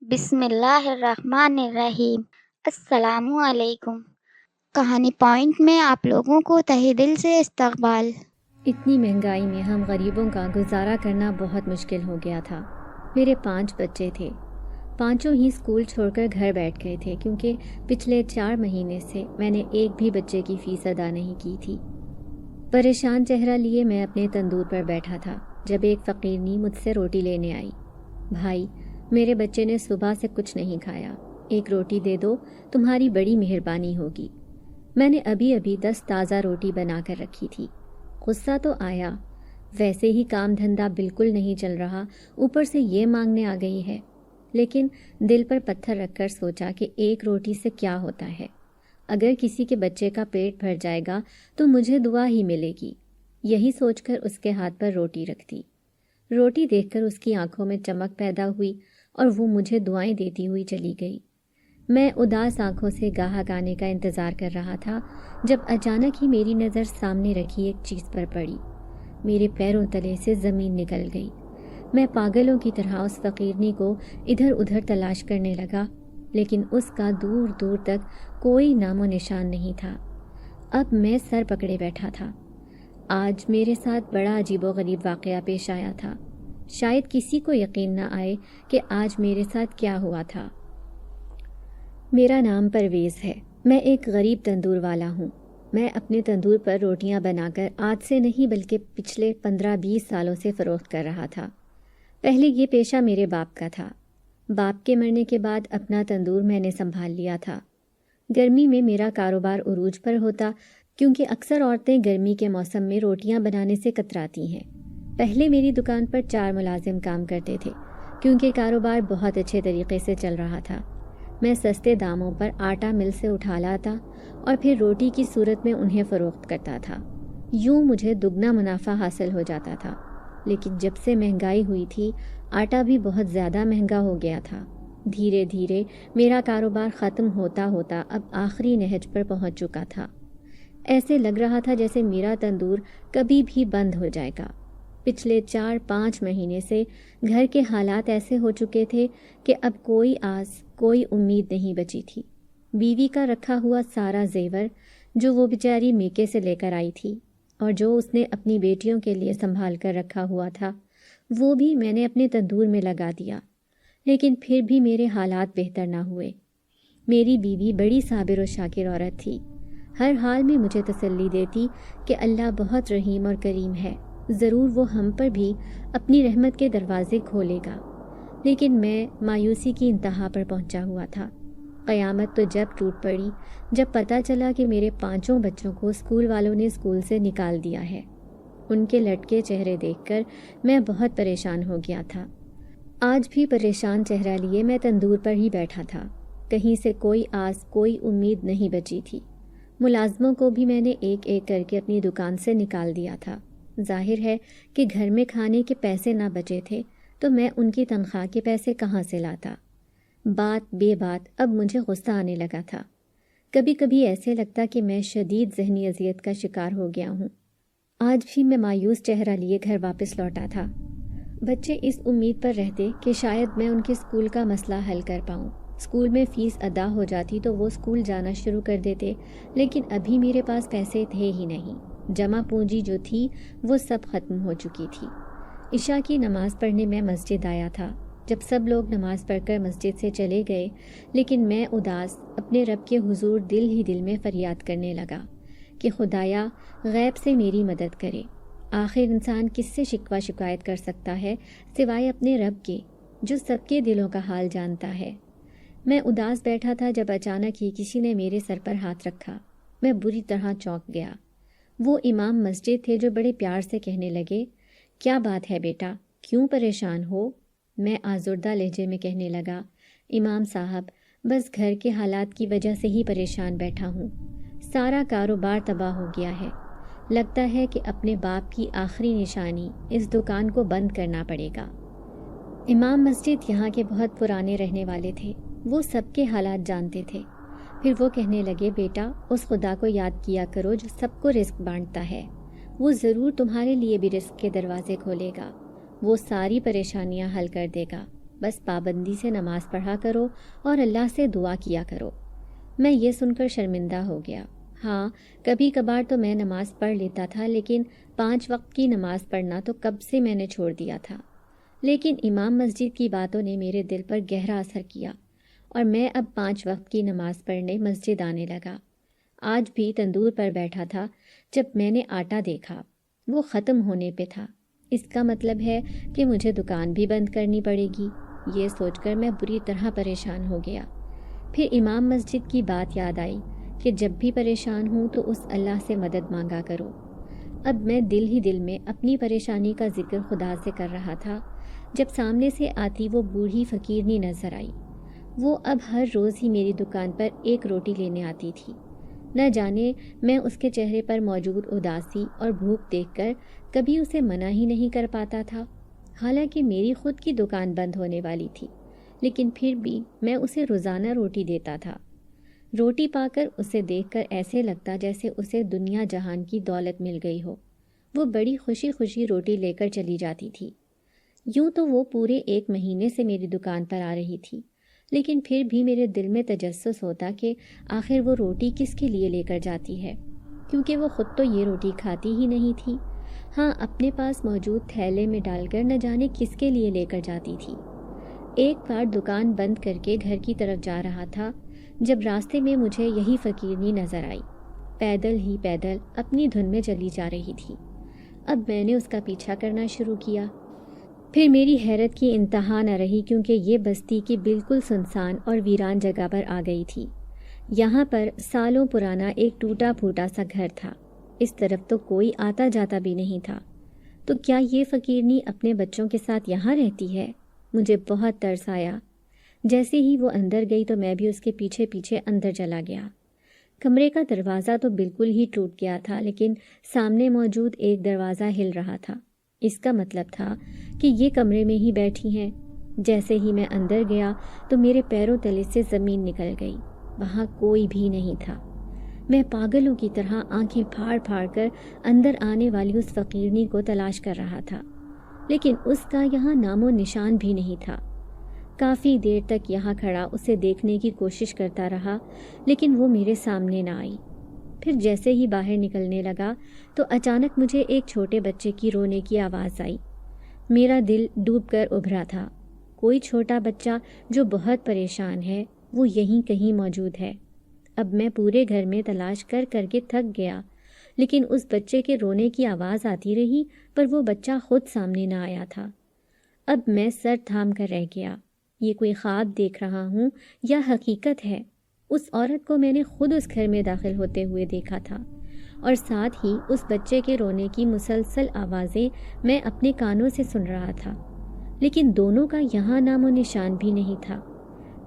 بسم اللہ الرحمن الرحیم۔ السلام علیکم۔ کہانی پوائنٹ میں آپ لوگوں کو تہہ دل سے استقبال۔ اتنی مہنگائی میں ہم غریبوں کا گزارا کرنا بہت مشکل ہو گیا تھا۔ میرے 5 بچے تھے، پانچوں ہی اسکول چھوڑ کر گھر بیٹھ گئے تھے کیونکہ پچھلے 4 مہینے سے میں نے ایک بھی بچے کی فیس ادا نہیں کی تھی۔ پریشان چہرہ لیے میں اپنے تندور پر بیٹھا تھا جب ایک فقیرنی مجھ سے روٹی لینے آئی۔ بھائی، میرے بچے نے صبح سے کچھ نہیں کھایا، ایک روٹی دے دو، تمہاری بڑی مہربانی ہوگی۔ میں نے ابھی 10 تازہ روٹی بنا کر رکھی تھی۔ غصہ تو آیا، ویسے ہی کام دھندا بالکل نہیں چل رہا، اوپر سے یہ مانگنے آ گئی ہے۔ لیکن دل پر پتھر رکھ کر سوچا کہ ایک روٹی سے کیا ہوتا ہے، اگر کسی کے بچے کا پیٹ بھر جائے گا تو مجھے دعا ہی ملے گی۔ یہی سوچ کر اس کے ہاتھ پر روٹی رکھ دی۔ روٹی دیکھ کر اس کی آنکھوں میں چمک پیدا ہوئی اور وہ مجھے دعائیں دیتی ہوئی چلی گئی۔ میں اداس آنکھوں سے گاہک آنے کا انتظار کر رہا تھا جب اچانک ہی میری نظر سامنے رکھی ایک چیز پر پڑی۔ میرے پیروں تلے سے زمین نکل گئی۔ میں پاگلوں کی طرح اس فقیرنی کو ادھر ادھر تلاش کرنے لگا، لیکن اس کا دور دور تک کوئی نام و نشان نہیں تھا۔ اب میں سر پکڑے بیٹھا تھا۔ آج میرے ساتھ بڑا عجیب و غریب واقعہ پیش آیا تھا۔ شاید کسی کو یقین نہ آئے کہ آج میرے ساتھ کیا ہوا تھا۔ میرا نام پرویز ہے، میں ایک غریب تندور والا ہوں۔ میں اپنے تندور پر روٹیاں بنا کر آج سے نہیں بلکہ پچھلے 15-20 سالوں سے فروخت کر رہا تھا۔ پہلے یہ پیشہ میرے باپ کا تھا۔ باپ کے مرنے کے بعد اپنا تندور میں نے سنبھال لیا تھا۔ گرمی میں میرا کاروبار عروج پر ہوتا کیونکہ اکثر عورتیں گرمی کے موسم میں روٹیاں بنانے سے کتراتی ہیں۔ پہلے میری دکان پر 4 ملازم کام کرتے تھے کیونکہ کاروبار بہت اچھے طریقے سے چل رہا تھا۔ میں سستے داموں پر آٹا مل سے اٹھا لاتا اور پھر روٹی کی صورت میں انہیں فروخت کرتا تھا۔ یوں مجھے دگنا منافع حاصل ہو جاتا تھا۔ لیکن جب سے مہنگائی ہوئی تھی، آٹا بھی بہت زیادہ مہنگا ہو گیا تھا۔ دھیرے دھیرے میرا کاروبار ختم ہوتا ہوتا اب آخری نہج پر پہنچ چکا تھا۔ ایسے لگ رہا تھا جیسے میرا تندور کبھی بھی بند ہو جائے گا۔ پچھلے 4-5 مہینے سے گھر کے حالات ایسے ہو چکے تھے کہ اب کوئی آس، کوئی امید نہیں بچی تھی۔ بیوی کا رکھا ہوا سارا زیور جو وہ بیچاری میکے سے لے کر آئی تھی اور جو اس نے اپنی بیٹیوں کے لیے سنبھال کر رکھا ہوا تھا، وہ بھی میں نے اپنے تندور میں لگا دیا۔ لیکن پھر بھی میرے حالات بہتر نہ ہوئے۔ میری بیوی بڑی صابر و شاکر عورت تھی۔ ہر حال میں مجھے تسلی دیتی کہ اللہ بہت رحیم اور کریم ہے، ضرور وہ ہم پر بھی اپنی رحمت کے دروازے کھولے گا۔ لیکن میں مایوسی کی انتہا پر پہنچا ہوا تھا۔ قیامت تو جب ٹوٹ پڑی جب پتہ چلا کہ میرے 5 بچوں کو اسکول والوں نے اسکول سے نکال دیا ہے۔ ان کے لٹکے چہرے دیکھ کر میں بہت پریشان ہو گیا تھا۔ آج بھی پریشان چہرہ لیے میں تندور پر ہی بیٹھا تھا۔ کہیں سے کوئی آس، کوئی امید نہیں بچی تھی۔ ملازموں کو بھی میں نے ایک ایک کر کے اپنی دکان سے نکال دیا تھا۔ ظاہر ہے کہ گھر میں کھانے کے پیسے نہ بچے تھے تو میں ان کی تنخواہ کے پیسے کہاں سے لاتا۔ بات بے بات اب مجھے غصہ آنے لگا تھا۔ کبھی کبھی ایسے لگتا کہ میں شدید ذہنی اذیت کا شکار ہو گیا ہوں۔ آج بھی میں مایوس چہرہ لیے گھر واپس لوٹا تھا۔ بچے اس امید پر رہتے کہ شاید میں ان کے اسکول کا مسئلہ حل کر پاؤں۔ اسکول میں فیس ادا ہو جاتی تو وہ اسکول جانا شروع کر دیتے، لیکن ابھی میرے پاس پیسے تھے ہی نہیں۔ جمع پونجی جو تھی وہ سب ختم ہو چکی تھی۔ عشاء کی نماز پڑھنے میں مسجد آیا تھا۔ جب سب لوگ نماز پڑھ کر مسجد سے چلے گئے، لیکن میں اداس اپنے رب کے حضور دل ہی دل میں فریاد کرنے لگا کہ خدایا غیب سے میری مدد کرے۔ آخر انسان کس سے شکوہ شکایت کر سکتا ہے سوائے اپنے رب کے، جو سب کے دلوں کا حال جانتا ہے۔ میں اداس بیٹھا تھا جب اچانک ہی کسی نے میرے سر پر ہاتھ رکھا۔ میں بری طرح چونک گیا۔ وہ امام مسجد تھے جو بڑے پیار سے کہنے لگے، کیا بات ہے بیٹا، کیوں پریشان ہو؟ میں آزردہ لہجے میں کہنے لگا، امام صاحب بس گھر کے حالات کی وجہ سے ہی پریشان بیٹھا ہوں۔ سارا کاروبار تباہ ہو گیا ہے۔ لگتا ہے کہ اپنے باپ کی آخری نشانی اس دکان کو بند کرنا پڑے گا۔ امام مسجد یہاں کے بہت پرانے رہنے والے تھے، وہ سب کے حالات جانتے تھے۔ پھر وہ کہنے لگے، بیٹا اس خدا کو یاد کیا کرو جو سب کو رزق بانٹتا ہے، وہ ضرور تمہارے لیے بھی رزق کے دروازے کھولے گا، وہ ساری پریشانیاں حل کر دے گا۔ بس پابندی سے نماز پڑھا کرو اور اللہ سے دعا کیا کرو۔ میں یہ سن کر شرمندہ ہو گیا۔ ہاں، کبھی کبھار تو میں نماز پڑھ لیتا تھا، لیکن 5 وقت کی نماز پڑھنا تو کب سے میں نے چھوڑ دیا تھا۔ لیکن امام مسجد کی باتوں نے میرے دل پر گہرا اثر کیا اور میں اب 5 وقت کی نماز پڑھنے مسجد آنے لگا۔ آج بھی تندور پر بیٹھا تھا جب میں نے آٹا دیکھا، وہ ختم ہونے پہ تھا۔ اس کا مطلب ہے کہ مجھے دکان بھی بند کرنی پڑے گی۔ یہ سوچ کر میں بری طرح پریشان ہو گیا۔ پھر امام مسجد کی بات یاد آئی کہ جب بھی پریشان ہوں تو اس اللہ سے مدد مانگا کرو۔ اب میں دل ہی دل میں اپنی پریشانی کا ذکر خدا سے کر رہا تھا جب سامنے سے آتی وہ بوڑھی فقیرنی نظر آئی۔ وہ اب ہر روز ہی میری دکان پر ایک روٹی لینے آتی تھی۔ نہ جانے میں اس کے چہرے پر موجود اداسی اور بھوک دیکھ کر کبھی اسے منع ہی نہیں کر پاتا تھا۔ حالانکہ میری خود کی دکان بند ہونے والی تھی، لیکن پھر بھی میں اسے روزانہ روٹی دیتا تھا۔ روٹی پا کر اسے دیکھ کر ایسے لگتا جیسے اسے دنیا جہان کی دولت مل گئی ہو۔ وہ بڑی خوشی خوشی روٹی لے کر چلی جاتی تھی۔ یوں تو وہ پورے 1 مہینے سے میری دکان پر آ رہی تھی، لیکن پھر بھی میرے دل میں تجسس ہوتا کہ آخر وہ روٹی کس کے لیے لے کر جاتی ہے، کیونکہ وہ خود تو یہ روٹی کھاتی ہی نہیں تھی۔ ہاں، اپنے پاس موجود تھیلے میں ڈال کر نہ جانے کس کے لیے لے کر جاتی تھی۔ ایک بار دکان بند کر کے گھر کی طرف جا رہا تھا جب راستے میں مجھے یہی فقیرنی نظر آئی، پیدل ہی پیدل اپنی دھن میں چلی جا رہی تھی۔ اب میں نے اس کا پیچھا کرنا شروع کیا۔ پھر میری حیرت کی انتہا نہ رہی، کیونکہ یہ بستی کی بالکل سنسان اور ویران جگہ پر آ گئی تھی۔ یہاں پر سالوں پرانا ایک ٹوٹا پھوٹا سا گھر تھا۔ اس طرف تو کوئی آتا جاتا بھی نہیں تھا۔ تو کیا یہ فقیرنی اپنے بچوں کے ساتھ یہاں رہتی ہے؟ مجھے بہت ترس آیا۔ جیسے ہی وہ اندر گئی تو میں بھی اس کے پیچھے پیچھے اندر چلا گیا۔ کمرے کا دروازہ تو بالکل ہی ٹوٹ گیا تھا، لیکن سامنے موجود ایک دروازہ ہل رہا تھا۔ اس کا مطلب تھا کہ یہ کمرے میں ہی بیٹھی ہیں۔ جیسے ہی میں اندر گیا تو میرے پیروں تلے سے زمین نکل گئی۔ وہاں کوئی بھی نہیں تھا۔ میں پاگلوں کی طرح آنکھیں پھاڑ پھاڑ کر اندر آنے والی اس فقیرنی کو تلاش کر رہا تھا، لیکن اس کا یہاں نام و نشان بھی نہیں تھا۔ کافی دیر تک یہاں کھڑا اسے دیکھنے کی کوشش کرتا رہا، لیکن وہ میرے سامنے نہ آئی۔ پھر جیسے ہی باہر نکلنے لگا تو اچانک مجھے ایک چھوٹے بچے کی رونے کی آواز آئی۔ میرا دل ڈوب کر ابھرا تھا۔ کوئی چھوٹا بچہ جو بہت پریشان ہے، وہ یہیں کہیں موجود ہے۔ اب میں پورے گھر میں تلاش کر کر کے تھک گیا، لیکن اس بچے کے رونے کی آواز آتی رہی، پر وہ بچہ خود سامنے نہ آیا تھا۔ اب میں سر تھام کر رہ گیا۔ یہ کوئی خواب دیکھ رہا ہوں یا حقیقت ہے؟ اس عورت کو میں نے خود اس گھر میں داخل ہوتے ہوئے دیکھا تھا، اور ساتھ ہی اس بچے کے رونے کی مسلسل آوازیں میں اپنے کانوں سے سن رہا تھا، لیکن دونوں کا یہاں نام و نشان بھی نہیں تھا۔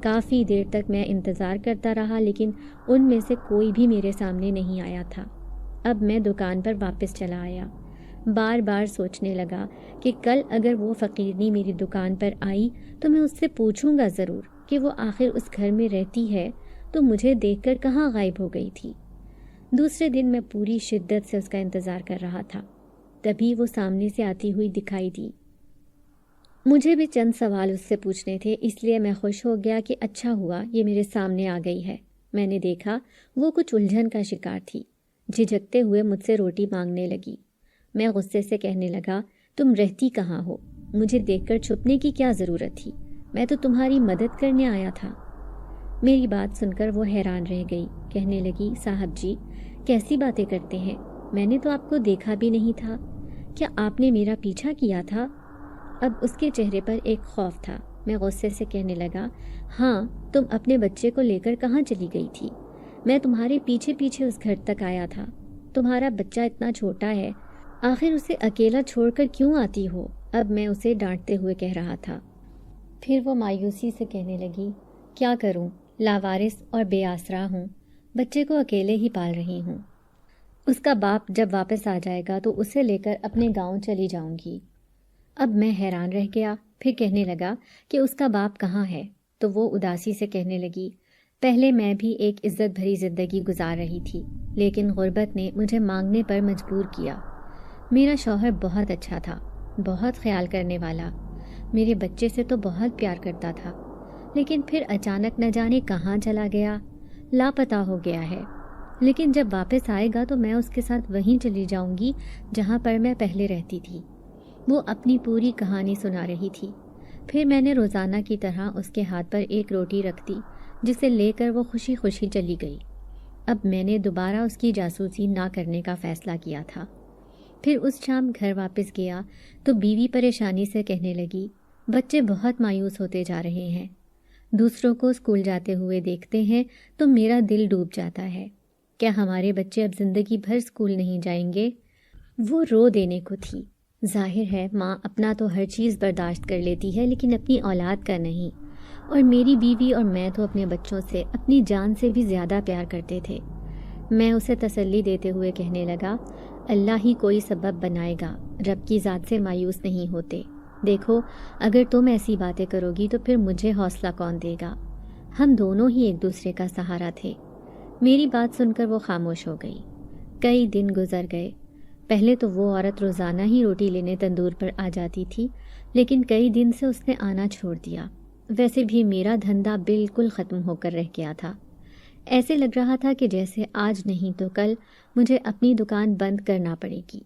کافی دیر تک میں انتظار کرتا رہا، لیکن ان میں سے کوئی بھی میرے سامنے نہیں آیا تھا۔ اب میں دکان پر واپس چلا آیا۔ بار بار سوچنے لگا کہ کل اگر وہ فقیرنی میری دکان پر آئی تو میں اس سے پوچھوں گا ضرور کہ وہ آخر اس گھر میں رہتی ہے تو مجھے دیکھ کر کہاں غائب ہو گئی تھی۔ دوسرے دن میں پوری شدت سے اس کا انتظار کر رہا تھا، تبھی وہ سامنے سے آتی ہوئی دکھائی دی۔ مجھے بھی چند سوال اس سے پوچھنے تھے، اس لیے میں خوش ہو گیا کہ اچھا ہوا یہ میرے سامنے آ گئی ہے۔ میں نے دیکھا وہ کچھ الجھن کا شکار تھی۔ جھجکتے ہوئے مجھ سے روٹی مانگنے لگی۔ میں غصے سے کہنے لگا، تم رہتی کہاں ہو؟ مجھے دیکھ کر چھپنے کی کیا ضرورت تھی؟ میں تو تمہاری مدد کرنے آیا تھا۔ میری بات سن کر وہ حیران رہ گئی، کہنے لگی، صاحب جی کیسی باتیں کرتے ہیں؟ میں نے تو آپ کو دیکھا بھی نہیں تھا۔ کیا آپ نے میرا پیچھا کیا تھا؟ اب اس کے چہرے پر ایک خوف تھا۔ میں غصے سے کہنے لگا، ہاں، تم اپنے بچے کو لے کر کہاں چلی گئی تھی؟ میں تمہارے پیچھے پیچھے اس گھر تک آیا تھا۔ تمہارا بچہ اتنا چھوٹا ہے، آخر اسے اکیلا چھوڑ کر کیوں آتی ہو؟ اب میں اسے ڈانٹتے ہوئے کہہ رہا تھا۔ پھر وہ مایوسی سے کہنے لگی، کیا کروں، لاوارث اور بے آسرا ہوں، بچے کو اکیلے ہی پال رہی ہوں۔ اس کا باپ جب واپس آ جائے گا تو اسے لے کر اپنے گاؤں چلی جاؤں گی۔ اب میں حیران رہ گیا، پھر کہنے لگا کہ اس کا باپ کہاں ہے؟ تو وہ اداسی سے کہنے لگی، پہلے میں بھی ایک عزت بھری زندگی گزار رہی تھی، لیکن غربت نے مجھے مانگنے پر مجبور کیا۔ میرا شوہر بہت اچھا تھا، بہت خیال کرنے والا، میرے بچے سے تو بہت پیار کرتا تھا، لیکن پھر اچانک نہ جانے کہاں چلا گیا، لاپتہ ہو گیا ہے۔ لیکن جب واپس آئے گا تو میں اس کے ساتھ وہیں چلی جاؤں گی جہاں پر میں پہلے رہتی تھی۔ وہ اپنی پوری کہانی سنا رہی تھی۔ پھر میں نے روزانہ کی طرح اس کے ہاتھ پر ایک روٹی رکھ دی، جسے لے کر وہ خوشی خوشی چلی گئی۔ اب میں نے دوبارہ اس کی جاسوسی نہ کرنے کا فیصلہ کیا تھا۔ پھر اس شام گھر واپس گیا تو بیوی پریشانی سے کہنے لگی، بچے بہت مایوس ہوتے جا رہے ہیں، دوسروں کو اسکول جاتے ہوئے دیکھتے ہیں تو میرا دل ڈوب جاتا ہے۔ کیا ہمارے بچے اب زندگی بھر اسکول نہیں جائیں گے؟ وہ رو دینے کو تھی۔ ظاہر ہے ماں اپنا تو ہر چیز برداشت کر لیتی ہے، لیکن اپنی اولاد کا نہیں، اور میری بیوی اور میں تو اپنے بچوں سے اپنی جان سے بھی زیادہ پیار کرتے تھے۔ میں اسے تسلی دیتے ہوئے کہنے لگا، اللہ ہی کوئی سبب بنائے گا، رب کی ذات سے مایوس نہیں ہوتے۔ دیکھو، اگر تم ایسی باتیں کرو گی تو پھر مجھے حوصلہ کون دے گا؟ ہم دونوں ہی ایک دوسرے کا سہارا تھے۔ میری بات سن کر وہ خاموش ہو گئی۔ کئی دن گزر گئے۔ پہلے تو وہ عورت روزانہ ہی روٹی لینے تندور پر آ جاتی تھی، لیکن کئی دن سے اس نے آنا چھوڑ دیا۔ ویسے بھی میرا دھندا بالکل ختم ہو کر رہ گیا تھا۔ ایسے لگ رہا تھا کہ جیسے آج نہیں تو کل مجھے اپنی دکان بند کرنا پڑے گی۔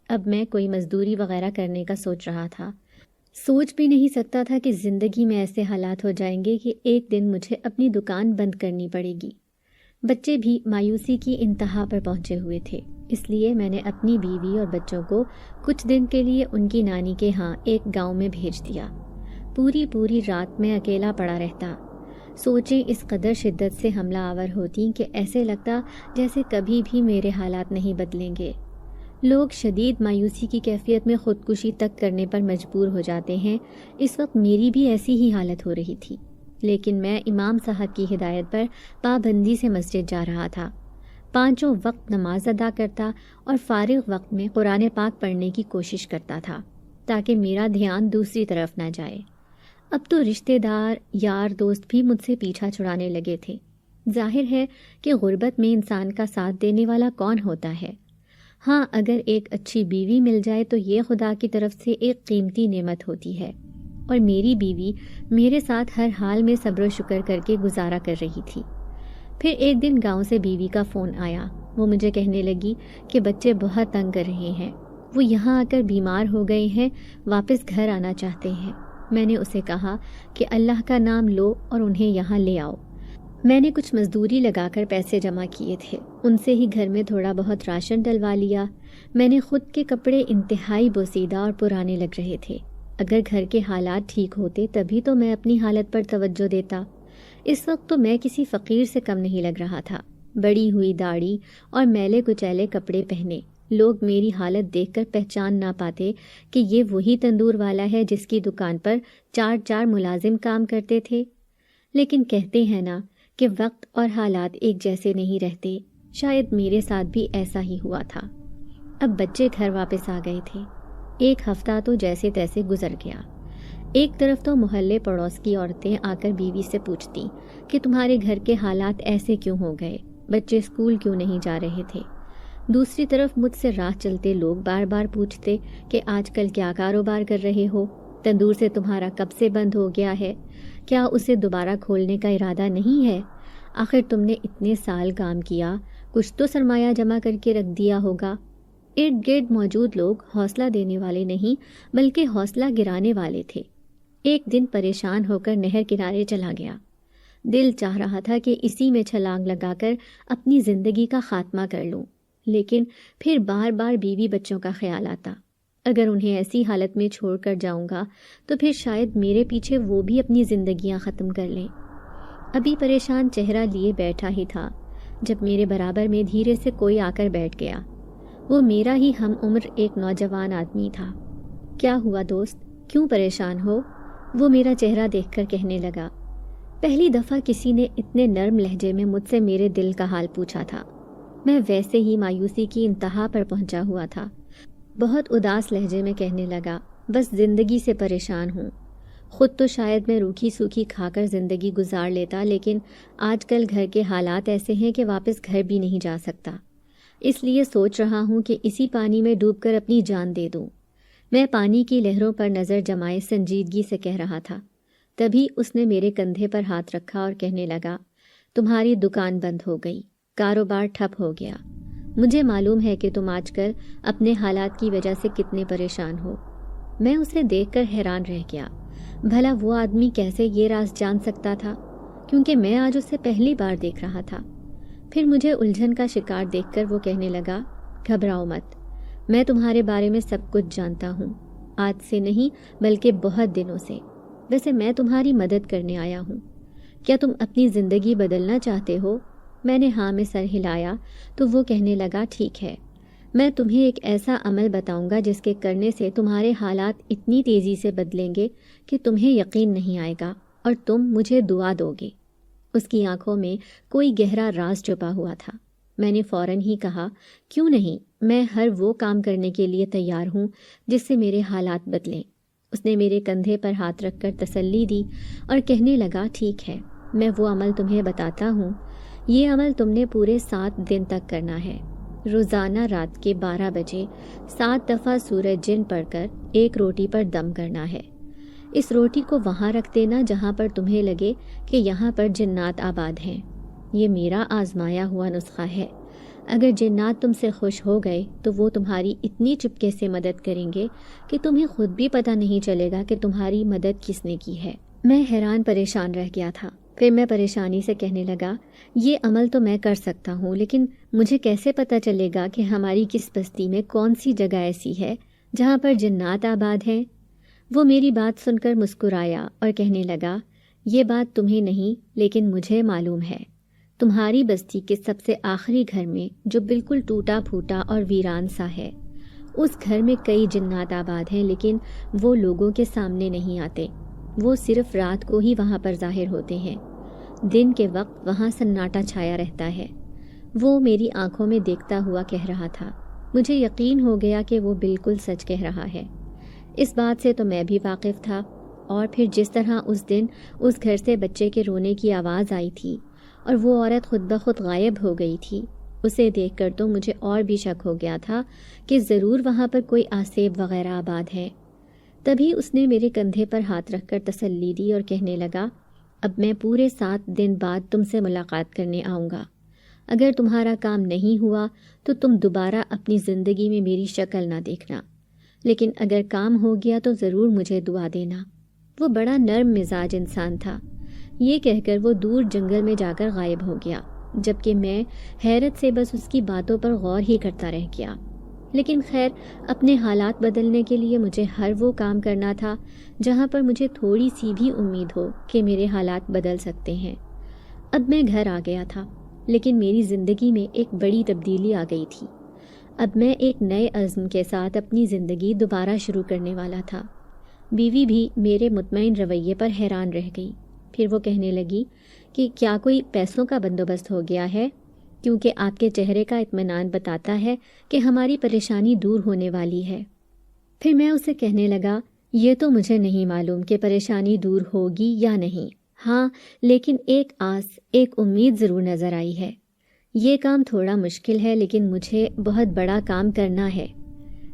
اب میں کوئی مزدوری وغیرہ کرنے کا سوچ رہا تھا۔ سوچ بھی نہیں سکتا تھا کہ زندگی میں ایسے حالات ہو جائیں گے کہ ایک دن مجھے اپنی دکان بند کرنی پڑے گی۔ بچے بھی مایوسی کی انتہا پر پہنچے ہوئے تھے، اس لیے میں نے اپنی بیوی اور بچوں کو کچھ دن کے لیے ان کی نانی کے ہاں ایک گاؤں میں بھیج دیا۔ پوری رات میں اکیلا پڑا رہتا۔ سوچیں اس قدر شدت سے حملہ آور ہوتی کہ ایسے لگتا جیسے کبھی بھی میرے حالات نہیں بدلیں گے۔ لوگ شدید مایوسی کی کیفیت میں خودکشی تک کرنے پر مجبور ہو جاتے ہیں۔ اس وقت میری بھی ایسی ہی حالت ہو رہی تھی، لیکن میں امام صاحب کی ہدایت پر پابندی سے مسجد جا رہا تھا۔ 5 وقت نماز ادا کرتا اور فارغ وقت میں قرآن پاک پڑھنے کی کوشش کرتا تھا تاکہ میرا دھیان دوسری طرف نہ جائے۔ اب تو رشتہ دار، یار، دوست بھی مجھ سے پیچھا چھڑانے لگے تھے۔ ظاہر ہے کہ غربت میں انسان کا ساتھ دینے والا کون ہوتا ہے؟ ہاں، اگر ایک اچھی بیوی مل جائے تو یہ خدا کی طرف سے ایک قیمتی نعمت ہوتی ہے، اور میری بیوی میرے ساتھ ہر حال میں صبر و شکر کر کے گزارا کر رہی تھی۔ پھر ایک دن گاؤں سے بیوی کا فون آیا۔ وہ مجھے کہنے لگی کہ بچے بہت تنگ کر رہے ہیں، وہ یہاں آ کر بیمار ہو گئے ہیں، واپس گھر آنا چاہتے ہیں۔ میں نے اسے کہا کہ اللہ کا نام لو اور انہیں یہاں لے آؤ۔ میں نے کچھ مزدوری لگا کر پیسے جمع کیے تھے، ان سے ہی گھر میں تھوڑا بہت راشن ڈلوا لیا۔ میں نے خود کے کپڑے انتہائی بوسیدہ اور پرانے لگ رہے تھے۔ اگر گھر کے حالات ٹھیک ہوتے تبھی تو میں اپنی حالت پر توجہ دیتا۔ اس وقت تو میں کسی فقیر سے کم نہیں لگ رہا تھا۔ بڑی ہوئی داڑھی اور میلے کچیلے کپڑے پہنے لوگ میری حالت دیکھ کر پہچان نہ پاتے کہ یہ وہی تندور والا ہے جس کی دکان پر 4 ملازم کام کرتے تھے۔ لیکن کہتے ہیں نا کہ وقت اور حالات ایک جیسے نہیں رہتے، شاید میرے ساتھ بھی ایسا ہی ہوا تھا۔ اب بچے گھر واپس آ گئے تھے۔ ایک ہفتہ تو جیسے تیسے گزر گیا۔ ایک طرف تو محلے پڑوس کی عورتیں آ کر بیوی سے پوچھتی کہ تمہارے گھر کے حالات ایسے کیوں ہو گئے، بچے اسکول کیوں نہیں جا رہے تھے۔ دوسری طرف مجھ سے راہ چلتے لوگ بار بار پوچھتے کہ آج کل کیا کاروبار کر رہے ہو، تندور سے تمہارا کب سے بند ہو گیا ہے، کیا اسے دوبارہ کھولنے کا ارادہ نہیں ہے؟ آخر تم نے اتنے سال کام کیا، کچھ تو سرمایہ جمع کر کے رکھ دیا ہوگا۔ ارد گرد موجود لوگ حوصلہ دینے والے نہیں بلکہ حوصلہ گرانے والے تھے۔ ایک دن پریشان ہو کر نہر کنارے چلا گیا۔ دل چاہ رہا تھا کہ اسی میں چھلانگ لگا کر اپنی زندگی کا خاتمہ کر لوں، لیکن پھر بار بار بیوی بچوں کا خیال آتا۔ اگر انہیں ایسی حالت میں چھوڑ کر جاؤں گا تو پھر شاید میرے پیچھے وہ بھی اپنی زندگیاں ختم کر لیں۔ ابھی پریشان چہرہ لیے بیٹھا ہی تھا جب میرے برابر میں دھیرے سے کوئی آ کر بیٹھ گیا۔ وہ میرا ہی ہم عمر ایک نوجوان آدمی تھا۔ کیا ہوا دوست، کیوں پریشان ہو؟ وہ میرا چہرہ دیکھ کر کہنے لگا، پہلی دفعہ کسی نے اتنے نرم لہجے میں مجھ سے میرے دل کا حال پوچھا تھا۔ میں ویسے ہی مایوسی کی انتہا پر پہنچا ہوا تھا۔ بہت اداس لہجے میں کہنے لگا، بس زندگی سے پریشان ہوں۔ خود تو شاید میں روکھی سوکھی کھا کر زندگی گزار لیتا، لیکن آج کل گھر کے حالات ایسے ہیں کہ واپس گھر بھی نہیں جا سکتا۔ اس لیے سوچ رہا ہوں کہ اسی پانی میں ڈوب کر اپنی جان دے دوں۔ میں پانی کی لہروں پر نظر جمائے سنجیدگی سے کہہ رہا تھا۔ تبھی اس نے میرے کندھے پر ہاتھ رکھا اور کہنے لگا، تمہاری دکان بند ہو گئی، کاروبار ٹھپ ہو گیا۔ مجھے معلوم ہے کہ تم آج کل اپنے حالات کی وجہ سے کتنے پریشان ہو۔ میں اسے دیکھ کر حیران رہ گیا۔ بھلا وہ آدمی کیسے یہ راز جان سکتا تھا، کیونکہ میں آج اسے پہلی بار دیکھ رہا تھا۔ پھر مجھے الجھن کا شکار دیکھ کر وہ کہنے لگا، گھبراؤ مت، میں تمہارے بارے میں سب کچھ جانتا ہوں، آج سے نہیں بلکہ بہت دنوں سے۔ ویسے میں تمہاری مدد کرنے آیا ہوں۔ کیا تم اپنی زندگی بدلنا چاہتے ہو؟ میں نے ہاں میں سر ہلایا تو وہ کہنے لگا، ٹھیک ہے، میں تمہیں ایک ایسا عمل بتاؤں گا جس کے کرنے سے تمہارے حالات اتنی تیزی سے بدلیں گے کہ تمہیں یقین نہیں آئے گا اور تم مجھے دعا دو گے۔ اس کی آنکھوں میں کوئی گہرا راز چھپا ہوا تھا۔ میں نے فوراً ہی کہا، کیوں نہیں، میں ہر وہ کام کرنے کے لیے تیار ہوں جس سے میرے حالات بدلیں۔ اس نے میرے کندھے پر ہاتھ رکھ کر تسلی دی اور کہنے لگا، ٹھیک ہے، میں وہ عمل تمہیں بتاتا ہوں۔ یہ عمل تم نے پورے 7 دن تک کرنا ہے۔ روزانہ رات کے 12 بجے 7 دفعہ سورج جن پڑھ کر ایک روٹی پر دم کرنا ہے۔ اس روٹی کو وہاں رکھ دینا جہاں پر تمہیں لگے کہ یہاں پر جنات آباد ہیں۔ یہ میرا آزمایا ہوا نسخہ ہے۔ اگر جنات تم سے خوش ہو گئے تو وہ تمہاری اتنی چپکے سے مدد کریں گے کہ تمہیں خود بھی پتہ نہیں چلے گا کہ تمہاری مدد کس نے کی ہے۔ میں حیران پریشان رہ گیا تھا۔ پھر میں پریشانی سے کہنے لگا، یہ عمل تو میں کر سکتا ہوں، لیکن مجھے کیسے پتہ چلے گا کہ ہماری کس بستی میں کون سی جگہ ایسی ہے جہاں پر جنات آباد ہیں؟ وہ میری بات سن کر مسکرایا اور کہنے لگا، یہ بات تمہیں نہیں لیکن مجھے معلوم ہے۔ تمہاری بستی کے سب سے آخری گھر میں، جو بالکل ٹوٹا پھوٹا اور ویران سا ہے، اس گھر میں کئی جنات آباد ہیں، لیکن وہ لوگوں کے سامنے نہیں آتے۔ وہ صرف رات کو ہی وہاں پر ظاہر ہوتے ہیں۔ دن کے وقت وہاں سناٹا چھایا رہتا ہے۔ وہ میری آنکھوں میں دیکھتا ہوا کہہ رہا تھا۔ مجھے یقین ہو گیا کہ وہ بالکل سچ کہہ رہا ہے۔ اس بات سے تو میں بھی واقف تھا، اور پھر جس طرح اس دن اس گھر سے بچے کے رونے کی آواز آئی تھی اور وہ عورت خود بخود غائب ہو گئی تھی، اسے دیکھ کر تو مجھے اور بھی شک ہو گیا تھا کہ ضرور وہاں پر کوئی آسیب وغیرہ آباد ہے۔ تبھی اس نے میرے کندھے پر ہاتھ رکھ کر تسلی دی اور کہنے لگا، اب میں پورے 7 دن بعد تم سے ملاقات کرنے آؤں گا۔ اگر تمہارا کام نہیں ہوا تو تم دوبارہ اپنی زندگی میں میری شکل نہ دیکھنا، لیکن اگر کام ہو گیا تو ضرور مجھے دعا دینا۔ وہ بڑا نرم مزاج انسان تھا۔ یہ کہہ کر وہ دور جنگل میں جا کر غائب ہو گیا، جبکہ میں حیرت سے بس اس کی باتوں پر غور ہی کرتا رہ گیا۔ لیکن خیر، اپنے حالات بدلنے کے لیے مجھے ہر وہ کام کرنا تھا جہاں پر مجھے تھوڑی سی بھی امید ہو کہ میرے حالات بدل سکتے ہیں۔ اب میں گھر آ گیا تھا، لیکن میری زندگی میں ایک بڑی تبدیلی آ گئی تھی۔ اب میں ایک نئے عزم کے ساتھ اپنی زندگی دوبارہ شروع کرنے والا تھا۔ بیوی بھی میرے مطمئن رویے پر حیران رہ گئی۔ پھر وہ کہنے لگی کہ کیا کوئی پیسوں کا بندوبست ہو گیا ہے، کیونکہ آپ کے چہرے کا اطمینان بتاتا ہے کہ ہماری پریشانی دور ہونے والی ہے۔ پھر میں اسے کہنے لگا، یہ تو مجھے نہیں معلوم کہ پریشانی دور ہوگی یا نہیں، ہاں لیکن ایک آس، ایک امید ضرور نظر آئی ہے۔ یہ کام تھوڑا مشکل ہے لیکن مجھے بہت بڑا کام کرنا ہے۔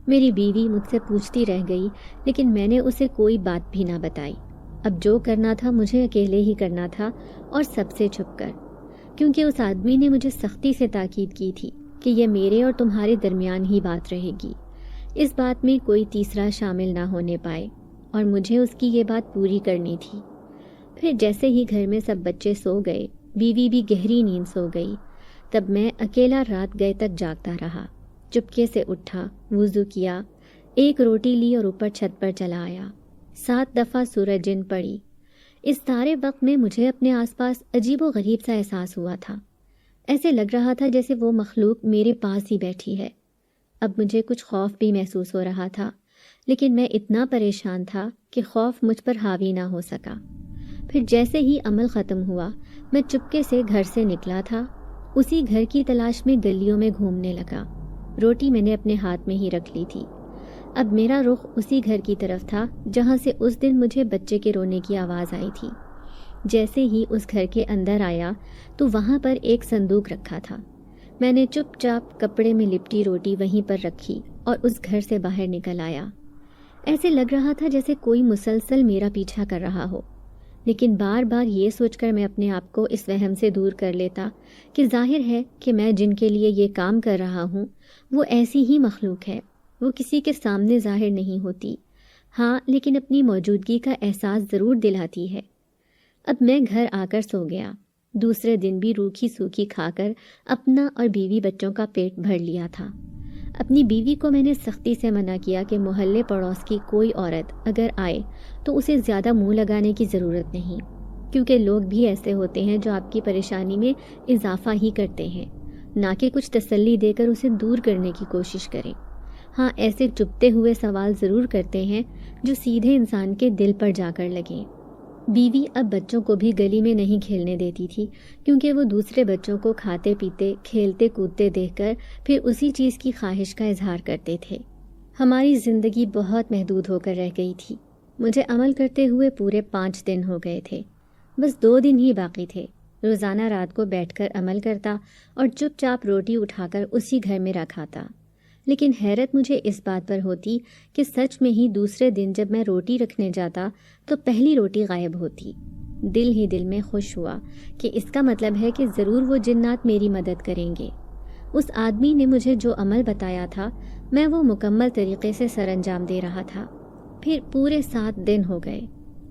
میری بیوی مجھ سے پوچھتی رہ گئی، لیکن میں نے اسے کوئی بات بھی نہ بتائی۔ اب جو کرنا تھا مجھے اکیلے ہی کرنا تھا، اور سب سے چھپ کر، کیونکہ اس آدمی نے مجھے سختی سے تاکید کی تھی کہ یہ میرے اور تمہارے درمیان ہی بات رہے گی، اس بات میں کوئی تیسرا شامل نہ ہونے پائے، اور مجھے اس کی یہ بات پوری کرنی تھی۔ پھر جیسے ہی گھر میں سب بچے سو گئے، بیوی بھی گہری نیند سو گئی، تب میں اکیلا رات گئے تک جاگتا رہا۔ چپکے سے اٹھا، وضو کیا، ایک روٹی لی اور اوپر چھت پر چلا آیا۔ 7 دفعہ سورج جن پڑی۔ اس سارے وقت میں مجھے اپنے آس پاس عجیب و غریب سا احساس ہوا تھا۔ ایسے لگ رہا تھا جیسے وہ مخلوق میرے پاس ہی بیٹھی ہے۔ اب مجھے کچھ خوف بھی محسوس ہو رہا تھا، لیکن میں اتنا پریشان تھا کہ خوف مجھ پر حاوی نہ ہو سکا۔ پھر جیسے ہی عمل ختم ہوا، میں چپکے سے گھر سے نکلا تھا، اسی گھر کی تلاش میں گلیوں میں گھومنے لگا۔ روٹی میں نے اپنے ہاتھ میں ہی رکھ لی تھی۔ اب میرا رخ اسی گھر کی طرف تھا جہاں سے اس دن مجھے بچے کے رونے کی آواز آئی تھی۔ جیسے ہی اس گھر کے اندر آیا تو وہاں پر ایک صندوق رکھا تھا۔ میں نے چپ چاپ کپڑے میں لپٹی روٹی وہیں پر رکھی اور اس گھر سے باہر نکل آیا۔ ایسے لگ رہا تھا جیسے کوئی مسلسل میرا پیچھا کر رہا ہو، لیکن بار بار یہ سوچ کر میں اپنے آپ کو اس وہم سے دور کر لیتا کہ ظاہر ہے کہ میں جن کے لیے یہ کام کر رہا ہوں وہ ایسی ہی مخلوق ہے، وہ کسی کے سامنے ظاہر نہیں ہوتی، ہاں لیکن اپنی موجودگی کا احساس ضرور دلاتی ہے۔ اب میں گھر آ کر سو گیا۔ دوسرے دن بھی روکھی سوکھی کھا کر اپنا اور بیوی بچوں کا پیٹ بھر لیا تھا۔ اپنی بیوی کو میں نے سختی سے منع کیا کہ محلے پڑوس کی کوئی عورت اگر آئے تو اسے زیادہ منہ لگانے کی ضرورت نہیں، کیونکہ لوگ بھی ایسے ہوتے ہیں جو آپ کی پریشانی میں اضافہ ہی کرتے ہیں، نہ کہ کچھ تسلی دے کر اسے دور کرنے کی کوشش کریں۔ ہاں ایسے چبھتے ہوئے سوال ضرور کرتے ہیں جو سیدھے انسان کے دل پر جا کر لگیں۔ بیوی اب بچوں کو بھی گلی میں نہیں کھیلنے دیتی تھی، کیونکہ وہ دوسرے بچوں کو کھاتے پیتے کھیلتے کودتے دیکھ کر پھر اسی چیز کی خواہش کا اظہار کرتے تھے۔ ہماری زندگی بہت محدود ہو کر رہ گئی تھی۔ مجھے عمل کرتے ہوئے پورے 5 دن ہو گئے تھے، بس 2 دن ہی باقی تھے۔ روزانہ رات کو بیٹھ کر عمل کرتا اور چپ چاپ روٹی اٹھا کر اسی گھر میں رکھاتا، لیکن حیرت مجھے اس بات پر ہوتی کہ سچ میں ہی دوسرے دن جب میں روٹی رکھنے جاتا تو پہلی روٹی غائب ہوتی۔ دل ہی دل میں خوش ہوا کہ اس کا مطلب ہے کہ ضرور وہ جنات میری مدد کریں گے۔ اس آدمی نے مجھے جو عمل بتایا تھا میں وہ مکمل طریقے سے سر انجام دے رہا تھا۔ پھر پورے 7 دن ہو گئے۔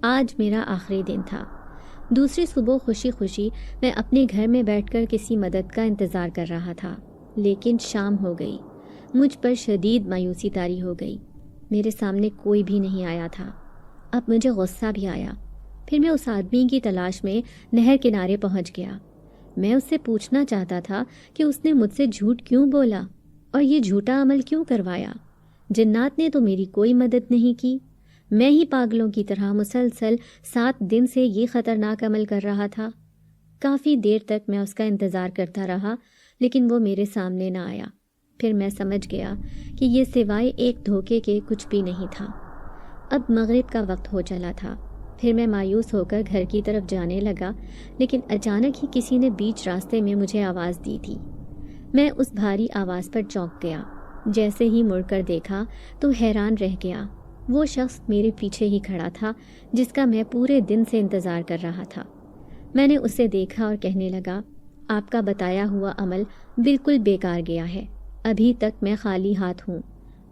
آج میرا آخری دن تھا۔ دوسری صبح خوشی خوشی میں اپنے گھر میں بیٹھ کر کسی مدد کا انتظار کر رہا تھا، لیکن شام ہو گئی۔ مجھ پر شدید مایوسی طاری ہو گئی۔ میرے سامنے کوئی بھی نہیں آیا تھا۔ اب مجھے غصہ بھی آیا۔ پھر میں اس آدمی کی تلاش میں نہر کنارے پہنچ گیا۔ میں اس سے پوچھنا چاہتا تھا کہ اس نے مجھ سے جھوٹ کیوں بولا اور یہ جھوٹا عمل کیوں کروایا۔ جنات نے تو میری کوئی مدد نہیں کی۔ میں ہی پاگلوں کی طرح مسلسل 7 دن سے یہ خطرناک عمل کر رہا تھا۔ کافی دیر تک میں اس کا انتظار کرتا رہا، لیکن وہ میرے سامنے نہ آیا۔ پھر میں سمجھ گیا کہ یہ سوائے ایک دھوکے کے کچھ بھی نہیں تھا۔ اب مغرب کا وقت ہو چلا تھا۔ پھر میں مایوس ہو کر گھر کی طرف جانے لگا، لیکن اچانک ہی کسی نے بیچ راستے میں مجھے آواز دی تھی۔ میں اس بھاری آواز پر چونک گیا۔ جیسے ہی مڑ کر دیکھا تو حیران رہ گیا۔ وہ شخص میرے پیچھے ہی کھڑا تھا جس کا میں پورے دن سے انتظار کر رہا تھا۔ میں نے اسے دیکھا اور کہنے لگا، آپ کا بتایا ہوا عمل بالکل بیکار گیا ہے۔ ابھی تک میں خالی ہاتھ ہوں،